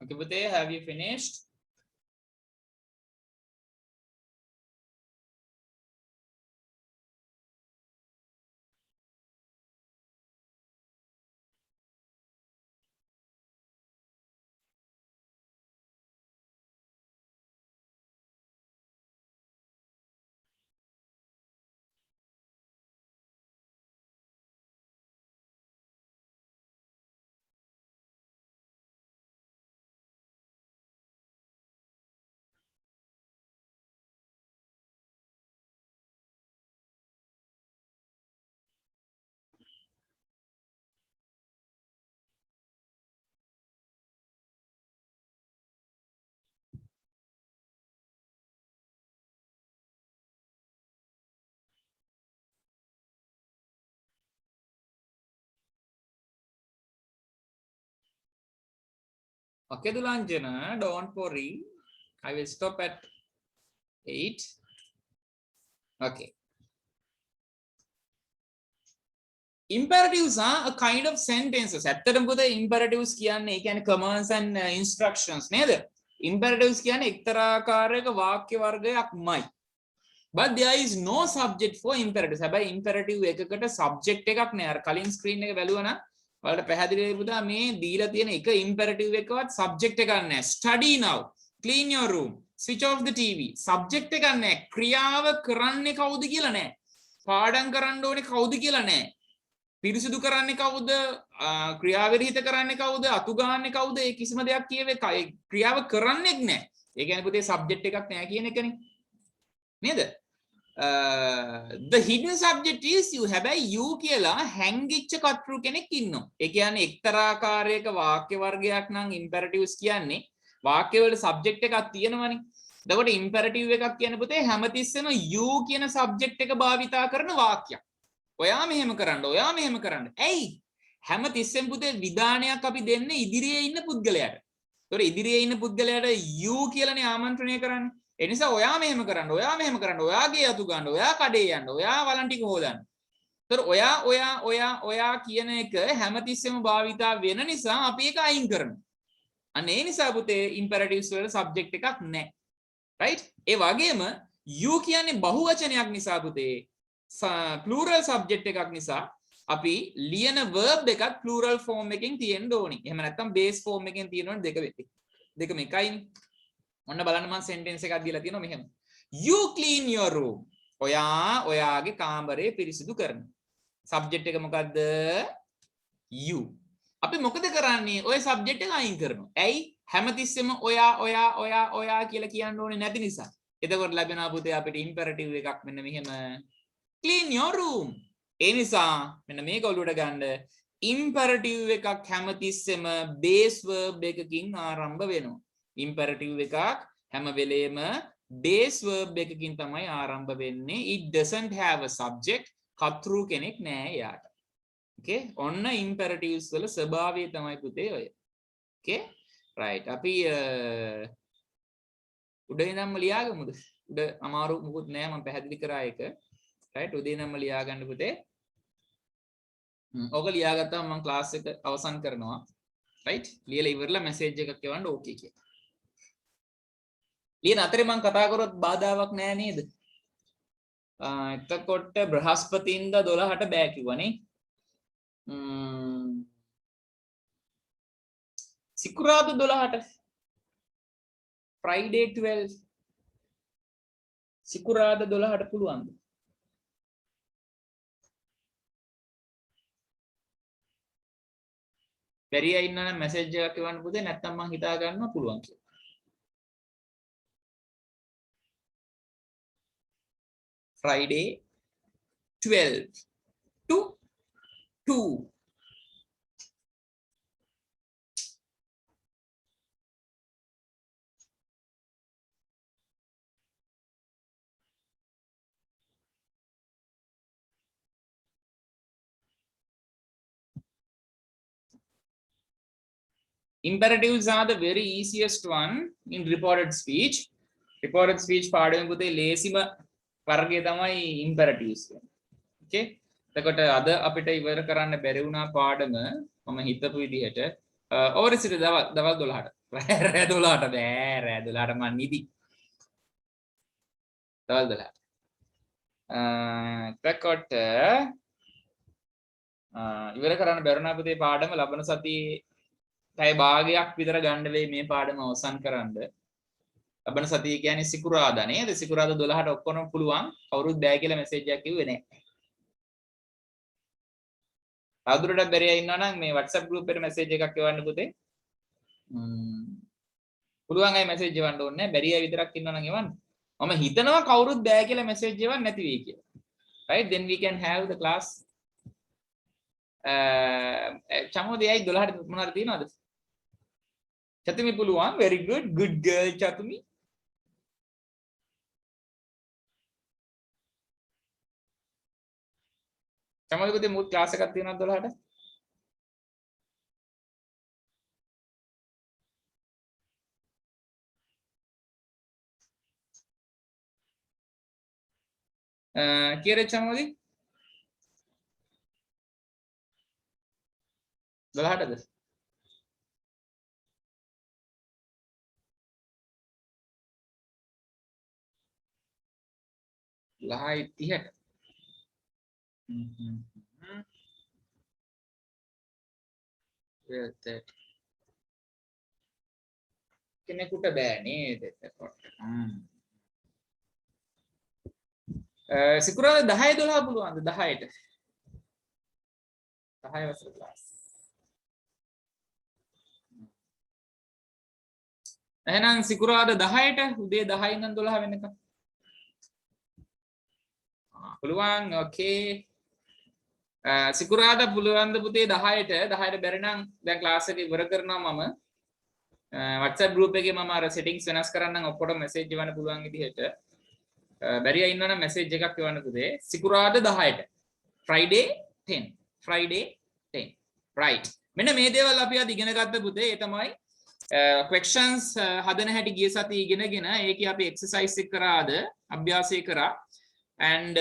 Okay, පුතේ, have you finished? Okay, Dulanjana, don't worry. I will stop at 8. Okay. Imperatives are a kind of sentences. ඇත්තටම පුතේ imperatives කියන්නේ ඒ කියන්නේ commands and instructions නේද? Imperatives කියන්නේ එක්තරා ආකාරයක වාක්‍ය වර්ගයක්මයි. But there is no subject for imperatives. හැබැයි imperative එකකට subject එකක් නෑ. අර කලින් screen එක බැලුවා නම් ඔයාලට පැහැදිලි වෙයි පුතා මේ දීලා තියෙන එක imperative එකවත් subject එකක් නෑ. Study now. Clean your room. Switch off the TV. Subject එකක් නෑ. ක්‍රියාව කරන්නේ කවුද කියලා නෑ. පාඩම් කරන්න ඕනේ කවුද කියලා නෑ. පිරිසිදු කරන්නේ කවුද? ක්‍රියාවලිත කරන්නේ කවුද? අතු ගන්නන්නේ කවුද? ඒ කිසිම දෙයක් කියවේ ක්‍රියාව කරන්නේක් නැහැ. ඒ කියන්නේ පුතේ සබ්ජෙක්ට් එකක් නැහැ කියන එකනේ. නේද? The hidden subject is you. හැබැයි you කියලා හැංගිච්ච කතෘ කෙනෙක් ඉන්නවා. ඒ කියන්නේ එක්තරා ආකාරයක වාක්‍ය වර්ගයක් නම් imperatives කියන්නේ වාක්‍ය වල සබ්ජෙක්ට් එකක් තියෙනවනේ. එතකොට imperative එකක් කියන්නේ පුතේ හැමතිස්සෙම you කියන සබ්ජෙක්ට් එක භාවිතා කරන වාක්‍යයක්. ඔයා මෙහෙම කරන්න ඔයා මෙහෙම කරන්න. ඇයි? හැම තිස්සෙම පුතේ විධානයක් අපි දෙන්නේ ඉදිරියේ ඉන්න පුද්ගලයාට. ඒතොර ඉදිරියේ ඉන්න පුද්ගලයාට you කියලානේ ආමන්ත්‍රණය කරන්නේ. ඒ නිසා ඔයා මෙහෙම කරන්න ඔයා මෙහෙම කරන්න ඔයාගේ අතු ගන්න ඔයා කඩේ යන්න ඔයා වලන් ටික හොදන්න. ඒතොර ඔයා කියන එක හැම තිස්සෙම භාවිතා වෙන නිසා අපි ඒක අයින් කරනවා. අන්න ඒ නිසා පුතේ imperatives වල subject එකක් නැහැ. right? ඒ වගේම you කියන්නේ බහුවචනයක් නිසා පුතේ plural subject එකක් නිසා අපි ලියන verb එකක් plural form එකකින් තියෙන්න ඕනේ. එහෙම නැත්නම් base form එකකින් තියෙනවනේ දෙකම එකයිනේ. ඔන්න බලන්න මම sentence එකක් දීලා තියෙනවා මෙහෙම. You clean your room. ඔයාගේ කාමරය පිරිසිදු කරනවා. subject එක මොකද්ද? you. අපි මොකද කරන්නේ? ඔය subject එක අයින් කරනවා. ඇයි? හැමතිස්සෙම ඔයා කියලා කියන්න ඕනේ නැති නිසා. එතකොට ලැබෙනවා පුතේ අපිට imperative එකක් මෙන්න මෙහෙම clean your room. ඒ නිසා මෙන්න මේක ඔලුවට ගන්න imperative එකක් හැමතිස්සෙම base verb එකකින් ආරම්භ වෙනවා. imperative එකක් හැම වෙලේම base verb එකකින් තමයි ආරම්භ වෙන්නේ. It doesn't have a subject. කතෘ කෙනෙක් නෑ යාට. okay ඔන්න imperatives වල ස්වභාවය තමයි පුතේ ඔය. okay right අපි උඩ ඉඳන්ම ලියාගමුද? උඩ අමාරු මොකුත් නෑ මම පැහැදිලි කරා ඒක. right උදේ ඉඳන්ම ලියා ගන්න පුතේ. ඔක ලියාගත්තාම මම ක්ලාස් එක අවසන් කරනවා. right ලියලා ඉවරලා මැසේජ් එකක් එවන්න ඕකේ කියලා. ලියන අතරේ මම කතා කරොත් බාධාවක් නෑ නේද? එතකොට බ්‍රහස්පතින්දා 12ට බෑ කිව්වනේ. සිකුරාදා 12ට Friday 12 සිකුරාදා 12ට පුළුවන්ද? බැරි අය ඉන්නා නම් මැසේජ් එකක් එවන්න පුතේ නැත්නම් මම හිතා ගන්නවා පුළුවන් කියලා. Friday 12 to 2. Imperatives are the very easiest one in reported speech. Reported speech පාඩමෙන් පුතේ ලේසිම වර්ගය තමයි imperatives. Okay. එතකොට අද අපිට ඉවර කරන්න බැරි වුණා පාඩම මම හිතපු විදිහට ඕවර් සිට දවල් 12ට. රෑ 12ට බෑ රෑ 12ට මන් නිදි. දවල් 12ට. ප්‍රෙකොට් ඉවර කරන්න බැරුණා පුතේ පාඩම ලබන සතියේ පැය භාගයක් විතර ගන්න වෙයි මේ පාඩම අවසන් කරන්න. ලබන සතිය කියන්නේ සිකුරාදා නේද? සිකුරාදා 12ට ඔක්කොම පුළුවන්. කවුරුත් බෑ කියලා මෙසේජ් එකක් කිව්වේ නැහැ. ආදුරට බැරිය ඉන්නවා නම් මේ WhatsApp group එකට මෙසේජ් එකක් එවන්න පුතේ. පුළුවන් අය මෙසේජ් එවන්න ඕනේ නැහැ. බැරිය විතරක් ඉන්නවා නම් එවන්න. මම හිතනවා කවුරුත් බෑ කියලා මෙසේජ් එවන්න නැති වෙයි කියලා. Right, then we can have the class. චමෝදේයි 12ට මොනවාද තියෙනවද? චතුමි පුළුවන්. Very good. Good girl චතුමි. චමෝදේ පුතේ මුත් ක්ලාස් එකක් තියෙනවද 12ට? කීයද චමෝදේ? 12ටද? ලහයි 30ට. කෙනෙකුට බෑ නේද? සිකුරාදා 10 12 පුළුවන්ද 10ට? 10 වසර ක්ලාස්. එහෙනම් සිකුරාදා 10ට උදේ 10 ඉඳන් 12 වෙනකම්. පුළුවන්. ඕකේ. සිකුරාදා පුළුවන් ද පුතේ 10ට බැරි නම් දැන් ක්ලාස් එක ඉවර කරනවා මම. WhatsApp group එකේ මම අර settings වෙනස් කරන්නම් ඔක්කොටම message එවන්න පුළුවන් විදිහට. බැරිය ඉන්නවා නම් message එකක් එවන්න පුතේ. සිකුරාදා 10ට. Friday 10. Right. මෙන්න මේ දේවල් අපි අද ඉගෙන ගත්ත පුතේ. ඒ තමයි questions හදන හැටි ගිය සතියේ ඉගෙනගෙන ඒකේ අපි exercise එක කරාද අභ්‍යාසය කරා. and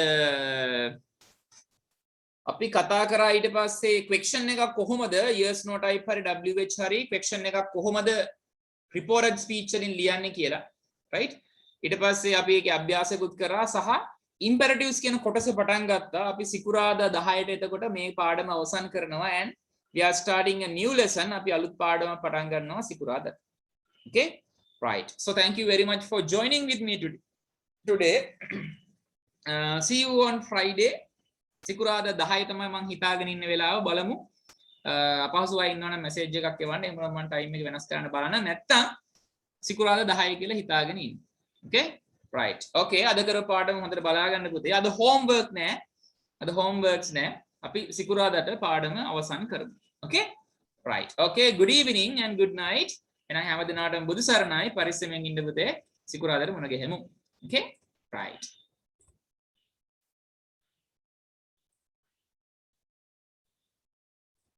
අපි කතා කරා ඊට පස්සේ question එකක් කොහොමද yes no type හරි wh හරි question එකක් කොහොමද reported speech වලින් ලියන්නේ කියලා. right. ඊට පස්සේ අපි ඒකේ අභ්‍යාසයකුත් කරා සහ imperatives කියන කොටස පටන් ගත්තා. අපි සිකුරාදා 10ට එතකොට මේ පාඩම අවසන් කරනවා and we are starting a new lesson. අපි අලුත් පාඩමක් පටන් ගන්නවා සිකුරාදා. okay. right. so thank you very much for joining with me today. See you on Friday. සිකුරාදා 10 තමයි මම හිතාගෙන ඉන්න වෙලාව බලමු. අපහසුයි ඉන්නවනම් මැසේජ් එකක් එවන්න. එහෙම මම ටයිම් එක වෙනස් කරන්න බලන්න. නැත්තම් සිකුරාදා 10 කියලා හිතාගෙන ඉන්න. Okay? Right. Okay. අද කර පාඩම හොඳට බලා ගන්න පුතේ. අද homework නෑ. අද homeworks නෑ. අපි සිකුරාදාට පාඩම අවසන් කරමු. Okay? Right. Okay. Good evening and good night. එහෙනම් හැම දිනාටම බුදු සරණයි. පරිස්සමෙන් ඉන්න පුතේ. සිකුරාදාට මුණ ගැහෙමු. Okay? Right.